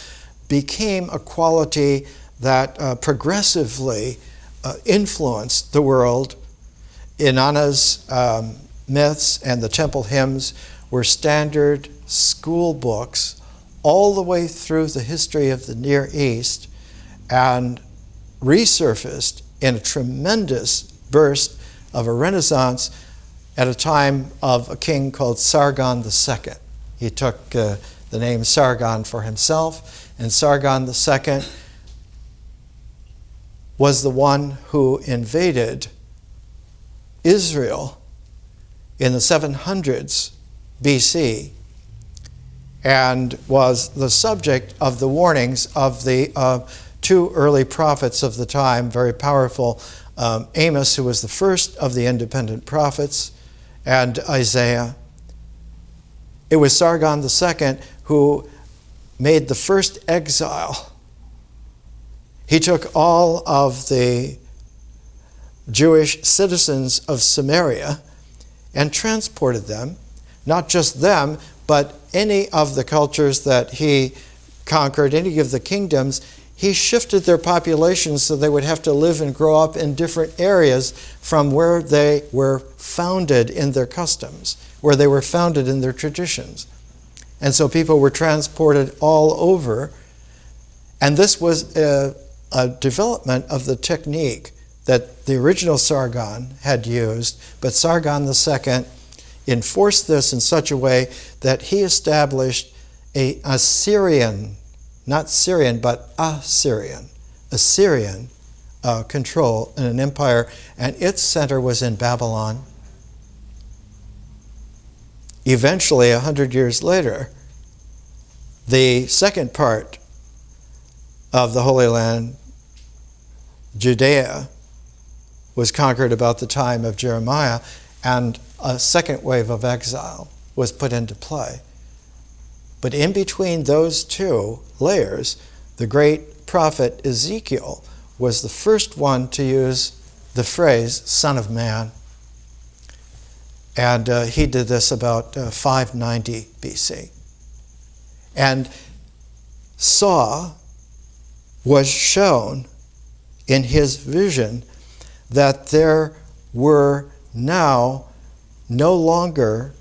[SPEAKER 1] became a quality that progressively influenced the world. Inanna's myths and the temple hymns were standard school books all the way through the history of the Near East and resurfaced in a tremendous burst of a renaissance at a time of a king called Sargon II. He took the name Sargon for himself, and Sargon II was the one who invaded Israel in the 700s BC and was the subject of the warnings of the two early prophets of the time, very powerful, Amos, who was the first of the independent prophets, and Isaiah. It was Sargon II who made the first exile. He took all of the Jewish citizens of Samaria and transported them, not just them, but any of the cultures that he conquered, any of the kingdoms. He shifted their populations so they would have to live and grow up in different areas from where they were founded in their customs, where they were founded in their traditions. And so people were transported all over. And this was a development of the technique that the original Sargon had used, but Sargon II enforced this in such a way that he established a Assyrian, not Syrian, but Assyrian control in an empire, and its center was in Babylon. Eventually, 100 years later, the second part of the Holy Land, Judea, was conquered about the time of Jeremiah, and a second wave of exile was put into play. But in between those two layers, the great prophet Ezekiel was the first one to use the phrase, Son of Man. And he did this about 590 BC. And was shown in his vision that there were now no longer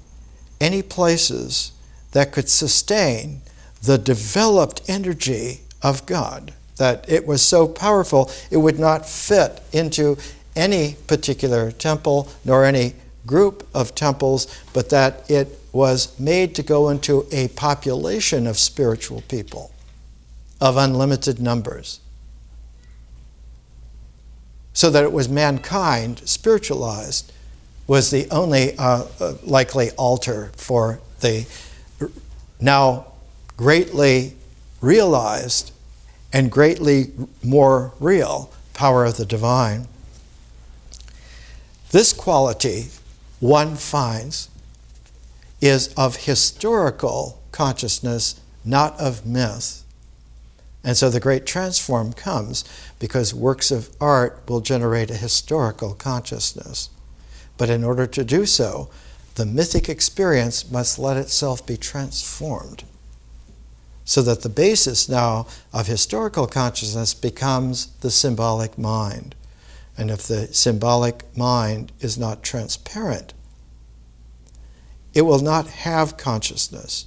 [SPEAKER 1] any places that could sustain the developed energy of God, that it was so powerful it would not fit into any particular temple nor any group of temples, but that it was made to go into a population of spiritual people of unlimited numbers, so that it was mankind spiritualized was the only likely altar for the now greatly realized and greatly more real power of the divine. This quality, one finds, is of historical consciousness, not of myth. And so the great transform comes because works of art will generate a historical consciousness. But in order to do so, the mythic experience must let itself be transformed, so that the basis now of historical consciousness becomes the symbolic mind. And if the symbolic mind is not transparent, it will not have consciousness.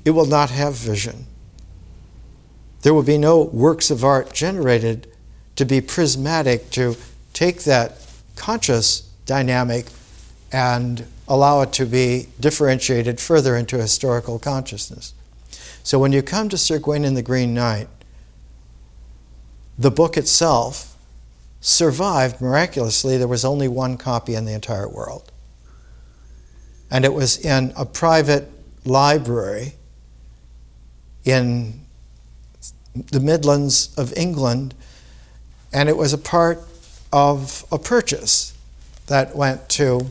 [SPEAKER 1] It will not have vision. There will be no works of art generated to be prismatic, to take that conscious dynamic and allow it to be differentiated further into historical consciousness. So when you come to Sir Gawain and the Green Knight, the book itself survived miraculously. There was only one copy in the entire world. And it was in a private library in the Midlands of England, and it was a part of a purchase that went to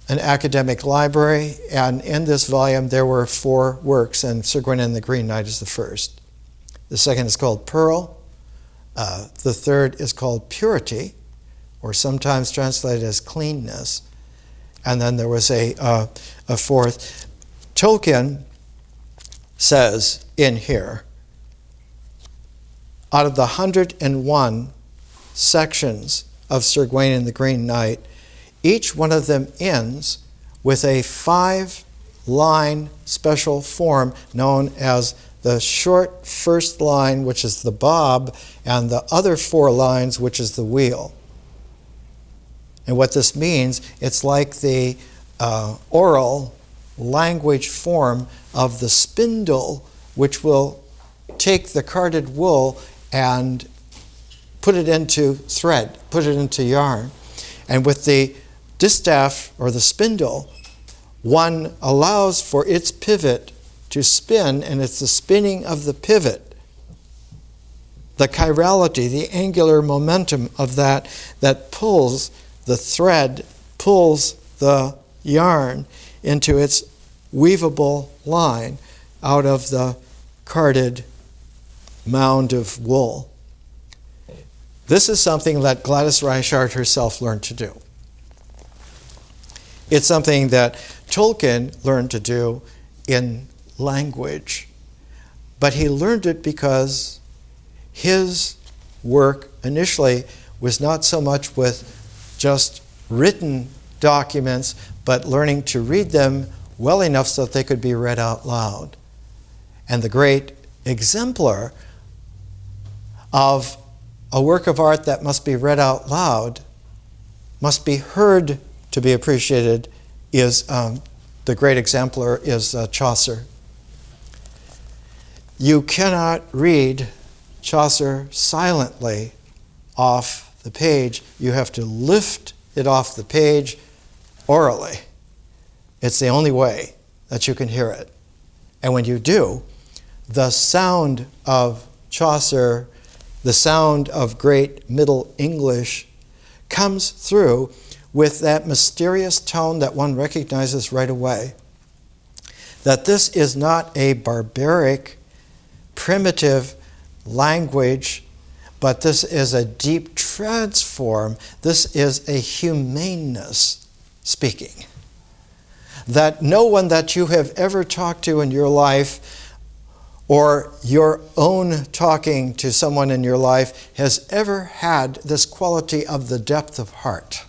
[SPEAKER 1] an academic library, and in this volume there were 4 works, and Sir Gawain and the Green Knight is the first. The second is called Pearl. The third is called Purity, or sometimes translated as cleanness. And then there was a fourth. Tolkien says in here, out of the 101 sections of Sir Gawain and the Green Knight, each one of them ends with a 5-line special form known as the short first line, which is the bob, and the other 4 lines, which is the wheel. And what this means, it's like the oral language form of the spindle, which will take the carded wool and put it into thread, put it into yarn. And with the distaff or the spindle, one allows for its pivot to spin, and it's the spinning of the pivot, the chirality, the angular momentum of that pulls the thread, pulls the yarn into its weavable line out of the carded mound of wool. This is something that Gladys Reichart herself learned to do. It's something that Tolkien learned to do in language, but he learned it because his work initially was not so much with just written documents, but learning to read them well enough so that they could be read out loud. And the great exemplar of a work of art that must be read out loud, must be heard to be appreciated, is the great exemplar is Chaucer. You cannot read Chaucer silently off the page. You have to lift it off the page orally. It's the only way that you can hear it. And when you do, the sound of Chaucer, the sound of great Middle English, comes through with that mysterious tone that one recognizes right away. That this is not a barbaric, primitive language, but this is a deep transform. This is a humaneness speaking. That no one that you have ever talked to in your life, or your own talking to someone in your life, has ever had this quality of the depth of heart.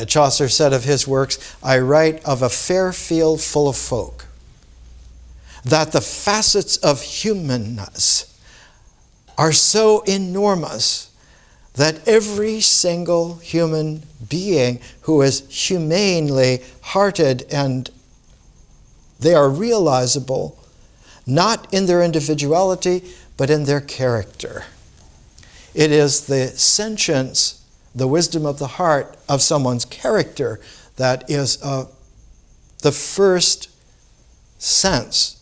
[SPEAKER 1] Chaucer said of his works, "I write of a fair field full of folk." That the facets of humanness are so enormous that every single human being who is humanely hearted, and they are realizable not in their individuality, but in their character. It is the sentience, the wisdom of the heart of someone's character that is the first sense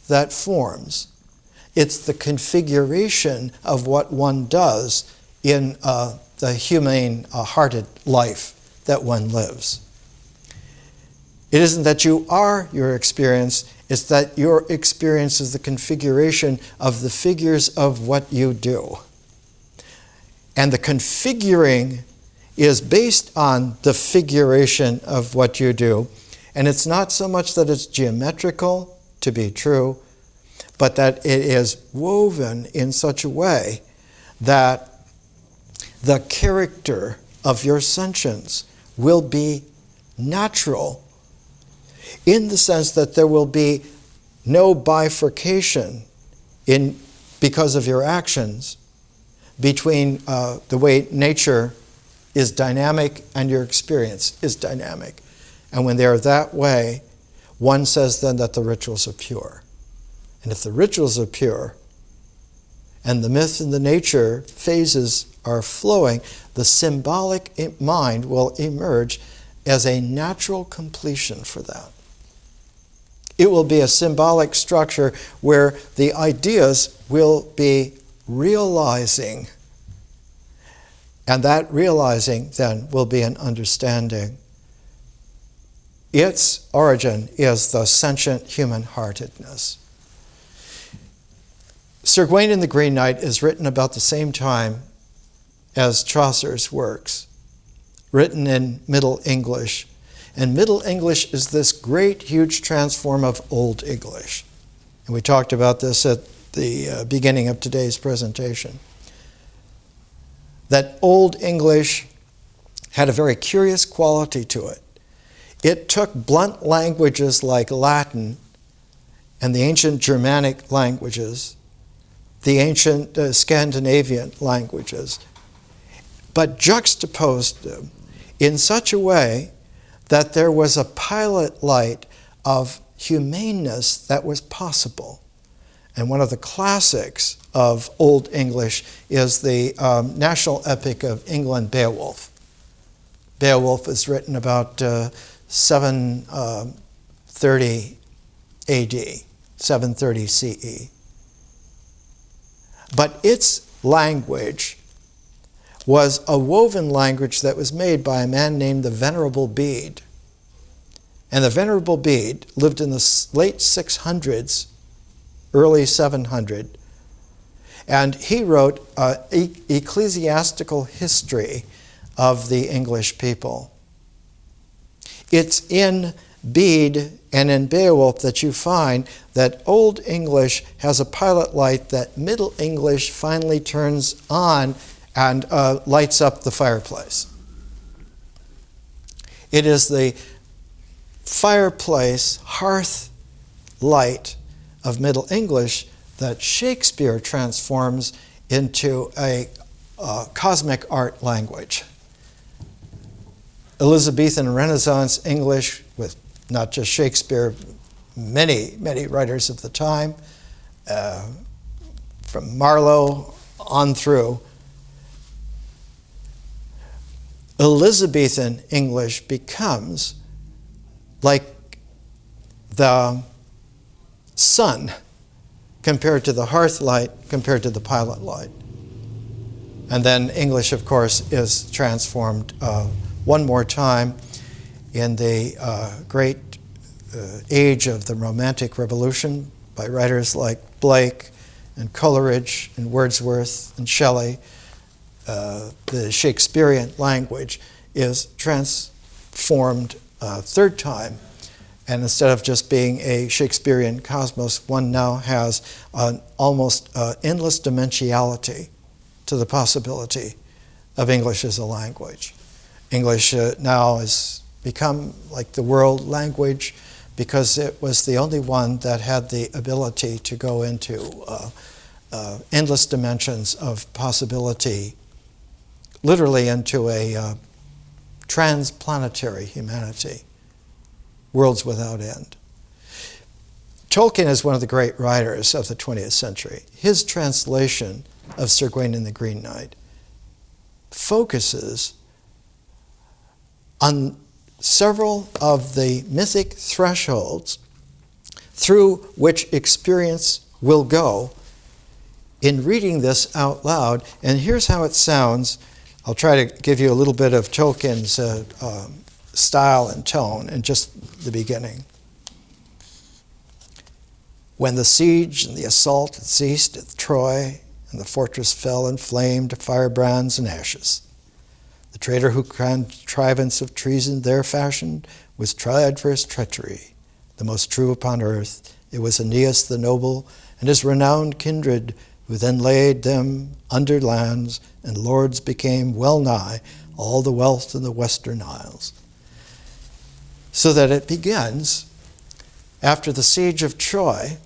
[SPEAKER 1] that forms. It's the configuration of what one does in the humane-hearted life that one lives. It isn't that you are your experience, it's that your experience is the configuration of the figures of what you do. And the configuring is based on the figuration of what you do. And it's not so much that it's geometrical to be true, but that it is woven in such a way that the character of your sentience will be natural, in the sense that there will be no bifurcation because of your actions, between the way nature is dynamic and your experience is dynamic. And when they are that way, one says then that the rituals are pure. And if the rituals are pure, and the myth and the nature phases are flowing, the symbolic mind will emerge as a natural completion for that. It will be a symbolic structure where the ideas will be realizing, and that realizing then will be an understanding. Its origin is the sentient human-heartedness. Sir Gawain and the Green Knight is written about the same time as Chaucer's works, written in Middle English. And Middle English is this great, huge transform of Old English. And we talked about this at the beginning of today's presentation. That Old English had a very curious quality to it. It took blunt languages like Latin and the ancient Germanic languages, the ancient Scandinavian languages, but juxtaposed them in such a way that there was a pilot light of humaneness that was possible. And one of the classics of Old English is the national epic of England, Beowulf. Beowulf is written about 730 AD, 730 CE. But its language was a woven language that was made by a man named the Venerable Bede. And the Venerable Bede lived in the late 600s, early 700, and he wrote an ecclesiastical history of the English people. It's in Bede and in Beowulf that you find that Old English has a pilot light that Middle English finally turns on and lights up the fireplace. It is the fireplace, hearth light of Middle English that Shakespeare transforms into a cosmic art language. Elizabethan Renaissance English, with not just Shakespeare, many writers of the time, from Marlowe on through, Elizabethan English becomes like the sun compared to the hearth light, compared to the pilot light. And then English, of course, is transformed one more time in the great age of the Romantic Revolution by writers like Blake and Coleridge and Wordsworth and Shelley. The Shakespearean language is transformed third time. And instead of just being a Shakespearean cosmos, one now has an almost endless dimensionality to the possibility of English as a language. English now has become like the world language because it was the only one that had the ability to go into endless dimensions of possibility, literally into a transplanetary humanity, worlds without end. Tolkien is one of the great writers of the 20th century. His translation of Sir Gawain and the Green Knight focuses on several of the mythic thresholds through which experience will go in reading this out loud. And here's how it sounds. I'll try to give you a little bit of Tolkien's style and tone in just the beginning. When the siege and the assault had ceased at Troy, and the fortress fell in flame to firebrands and ashes, the traitor who contrivance of treason there fashioned was tried for his treachery, the most true upon earth. It was Aeneas the noble and his renowned kindred, who then laid them under lands, and lords became well nigh all the wealth in the western isles. So that it begins, after the siege of Troy,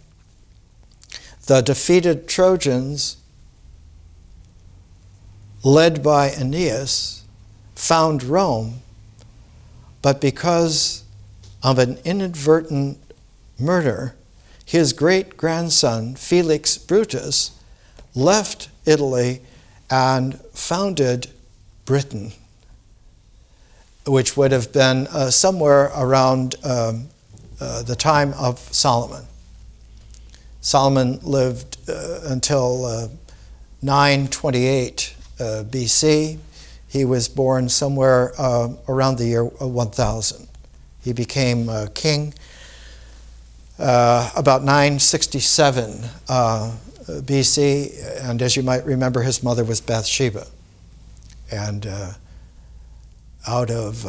[SPEAKER 1] the defeated Trojans led by Aeneas, found Rome, but because of an inadvertent murder, his great-grandson, Felix Brutus, left Italy and founded Britain, which would have been somewhere around the time of Solomon. Solomon lived until 928 BC. He was born somewhere around the year 1000. He became king about 967 BC, and as you might remember, his mother was Bathsheba. And out of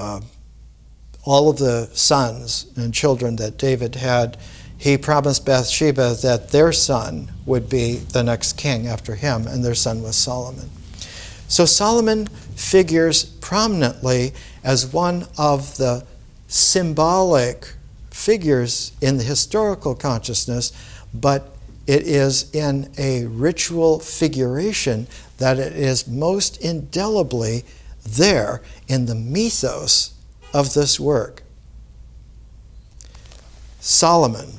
[SPEAKER 1] all of the sons and children that David had, he promised Bathsheba that their son would be the next king after him, and their son was Solomon. So Solomon figures prominently as one of the symbolic figures in the historical consciousness, but it is in a ritual figuration that it is most indelibly there in the mythos of this work. Solomon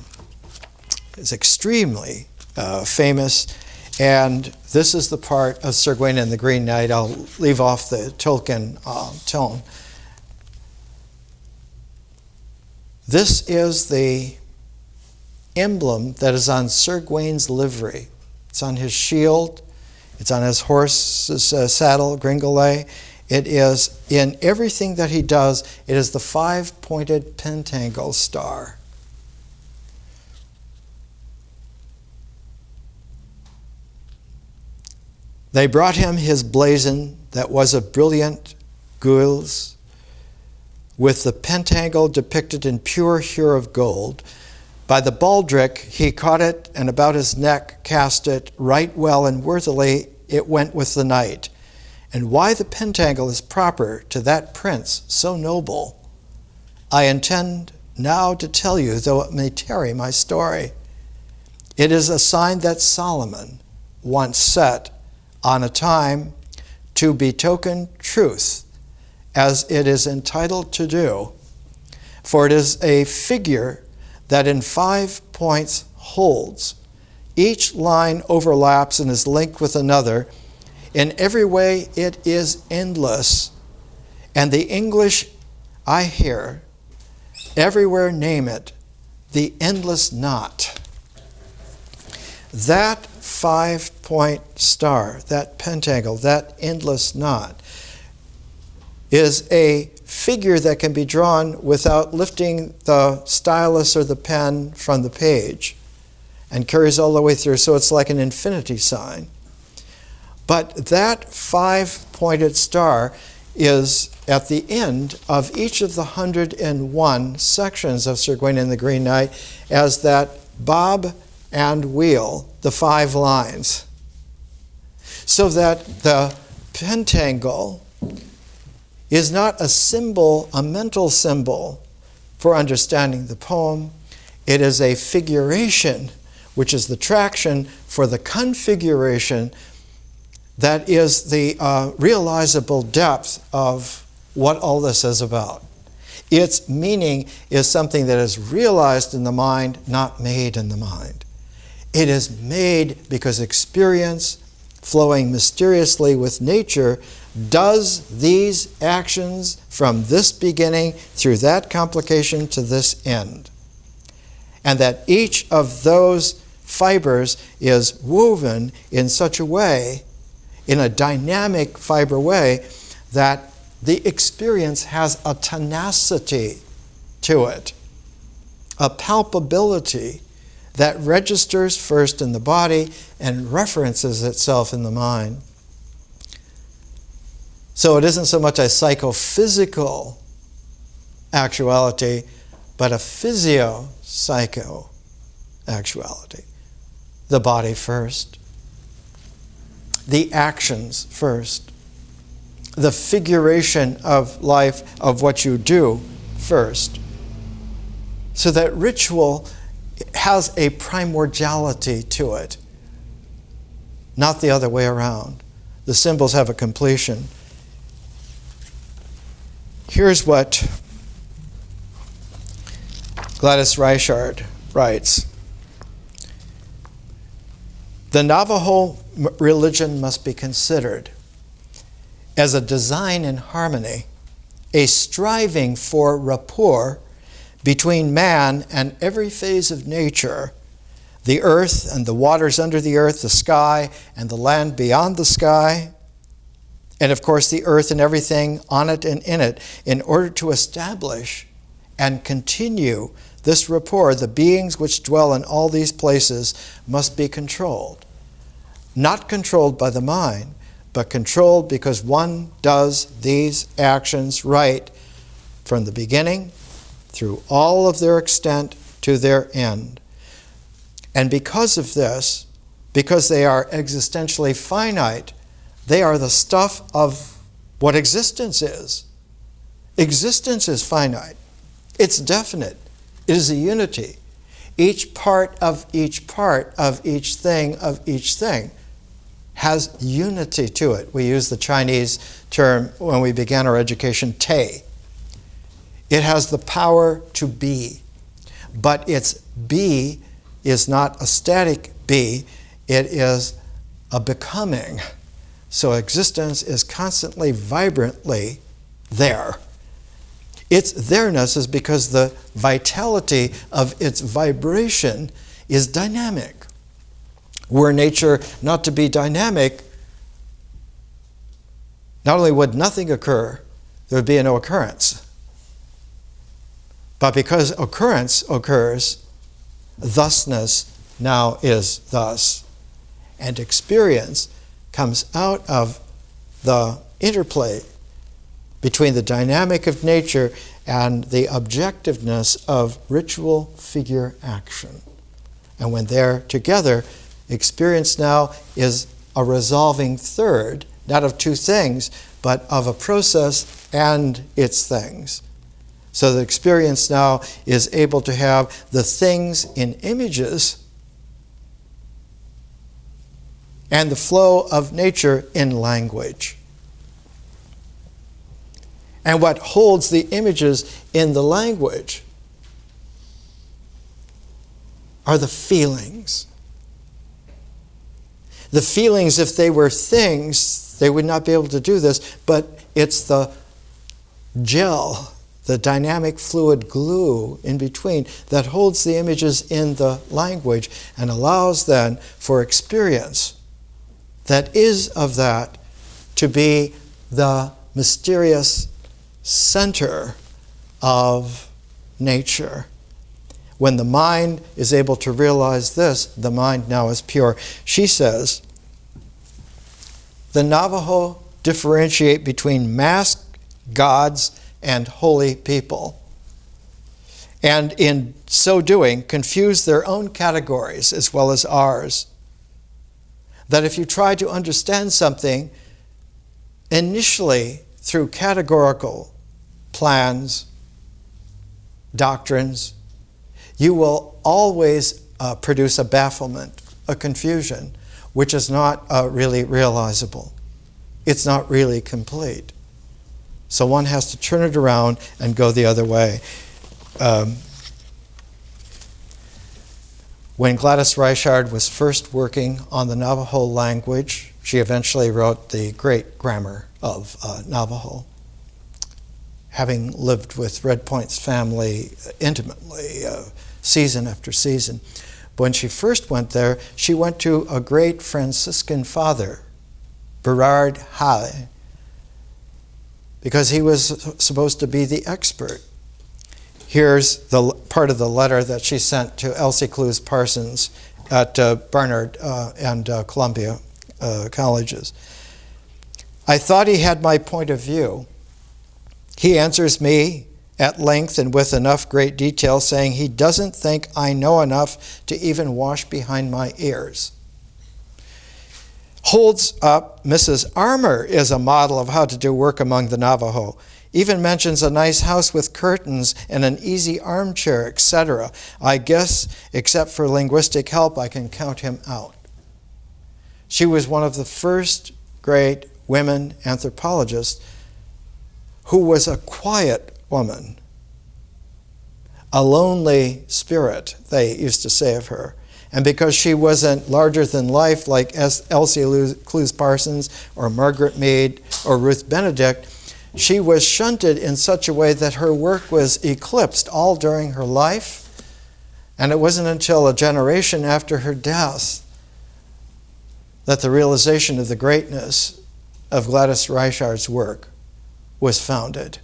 [SPEAKER 1] is extremely famous, and this is the part of Sir Gawain and the Green Knight. I'll leave off the Tolkien tone. This is the emblem that is on Sir Gawain's livery. It's on his shield. It's on his horse's saddle, Gringolet. It is in everything that he does. It is the five-pointed pentacle star. They brought him his blazon that was of brilliant gules, with the pentacle depicted in pure hue of gold. By the baldric he caught it, and about his neck cast it. Right well and worthily it went with the knight. And why the pentacle is proper to that prince so noble, I intend now to tell you, though it may tarry my story. It is a sign that Solomon once set on a time to betoken truth, as it is entitled to do. For it is a figure that in 5 points holds. Each line overlaps and is linked with another. In every way it is endless. And the English I hear everywhere name it the endless knot. That 5-point star, that pentacle, that endless knot, is a figure that can be drawn without lifting the stylus or the pen from the page, and carries all the way through, so it's like an infinity sign. But that 5-pointed star is at the end of each of the 101 sections of Sir Gawain and the Green Knight as that bob and wheel, the 5 lines. So that the pentacle is not a symbol, a mental symbol for understanding the poem. It is a figuration, which is the traction for the configuration that is the realizable depth of what all this is about. Its meaning is something that is realized in the mind, not made in the mind. It is made because experience, flowing mysteriously with nature, does these actions from this beginning through that complication to this end. And that each of those fibers is woven in such a way, in a dynamic fiber way, that the experience has a tenacity to it, a palpability that registers first in the body and references itself in the mind. So it isn't so much a psychophysical actuality, but a physio-psycho actuality. The body first, the actions first, the figuration of life, of what you do first. So that ritual has a primordiality to it, not the other way around. the symbols have a completion. Here's what Gladys Reichard writes. The Navajo religion must be considered as a design in harmony, a striving for rapport between man and every phase of nature, the earth and the waters under the earth, the sky and the land beyond the sky, and of course the earth and everything on it and in it. In order to establish and continue this rapport, the beings which dwell in all these places must be controlled. Not controlled by the mind, but controlled because one does these actions right from the beginning through all of their extent to their end. And because of this, because they are existentially finite, they are the stuff of what existence is. Existence is finite. It's definite. It is a unity. Each part of each part of each thing has unity to it. We use the Chinese term when we began our education, te. It has the power to be. But its be is not a static be, it is a becoming. So existence is constantly, vibrantly there. Its there-ness is because the vitality of its vibration is dynamic. Were nature not to be dynamic, not only would nothing occur, there would be no occurrence. But because occurrence occurs, thusness now is thus. And experience comes out of the interplay between the dynamic of nature and the objectiveness of ritual figure action. And when they're together, experience now is a resolving third, not of two things, but of a process and its things. So the experience now is able to have the things in images and the flow of nature in language. And what holds the images in the language are the feelings. The feelings, if they were things, they would not be able to do this, but it's the gel, the dynamic fluid glue in between that holds the images in the language and allows then for experience that is of that to be the mysterious center of nature. When the mind is able to realize this, the mind now is pure. She says, the Navajo differentiate between masked gods and holy people, and in so doing, confuse their own categories as well as ours. That if you try to understand something initially through categorical plans, doctrines, you will always produce a bafflement, a confusion, which is not really realizable. It's not really complete. So one has to turn it around and go the other way. When Gladys Reichard was first working on the Navajo language, she eventually wrote the great grammar of Navajo. Having lived with Red Point's family intimately, season after season. But when she first went there, she went to a great Franciscan father, Berard Halle, because he was supposed to be the expert. Here's the part of the letter that she sent to Elsie Clues Parsons at Barnard and Columbia colleges. I thought he had my point of view. He answers me at length and with enough great detail, saying he doesn't think I know enough to even wash behind my ears. Holds up Mrs. Armour is a model of how to do work among the Navajo. Even mentions a nice house with curtains and an easy armchair, etc. I guess, except for linguistic help, I can count him out. She was one of the first great women anthropologists who was a quiet woman, a lonely spirit, they used to say of her. And because she wasn't larger than life like Elsie Clues Parsons or Margaret Mead or Ruth Benedict, she was shunted in such a way that her work was eclipsed all during her life. And it wasn't until a generation after her death that the realization of the greatness of Gladys Reichardt's work was founded.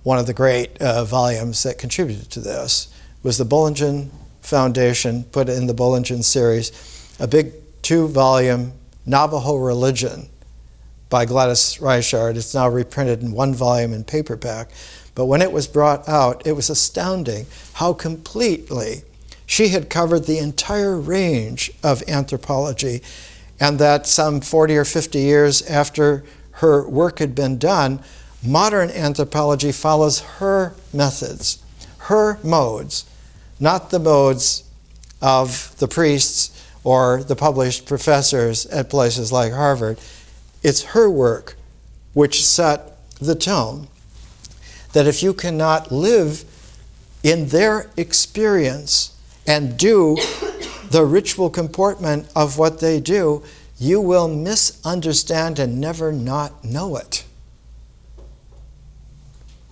[SPEAKER 1] One of the great volumes that contributed to this was the Bollingen Foundation put in the Bollingen series, a big 2-volume Navajo Religion by Gladys Reichard. It's now reprinted in 1 volume in paperback. But when it was brought out, it was astounding how completely she had covered the entire range of anthropology, and that some 40 or 50 years after her work had been done, modern anthropology follows her methods, her modes, not the modes of the priests or the published professors at places like Harvard. It's her work which set the tone. That if you cannot live in their experience and do the ritual comportment of what they do, you will misunderstand and never not know it.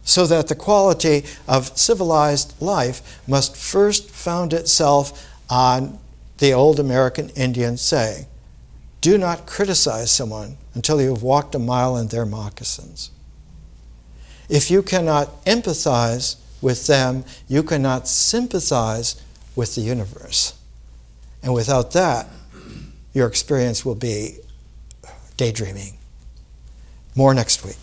[SPEAKER 1] So that the quality of civilized life must first found itself on the old American Indian saying, do not criticize someone until you have walked a mile in their moccasins. If you cannot empathize with them, you cannot sympathize with the universe. And without that, your experience will be daydreaming. More next week.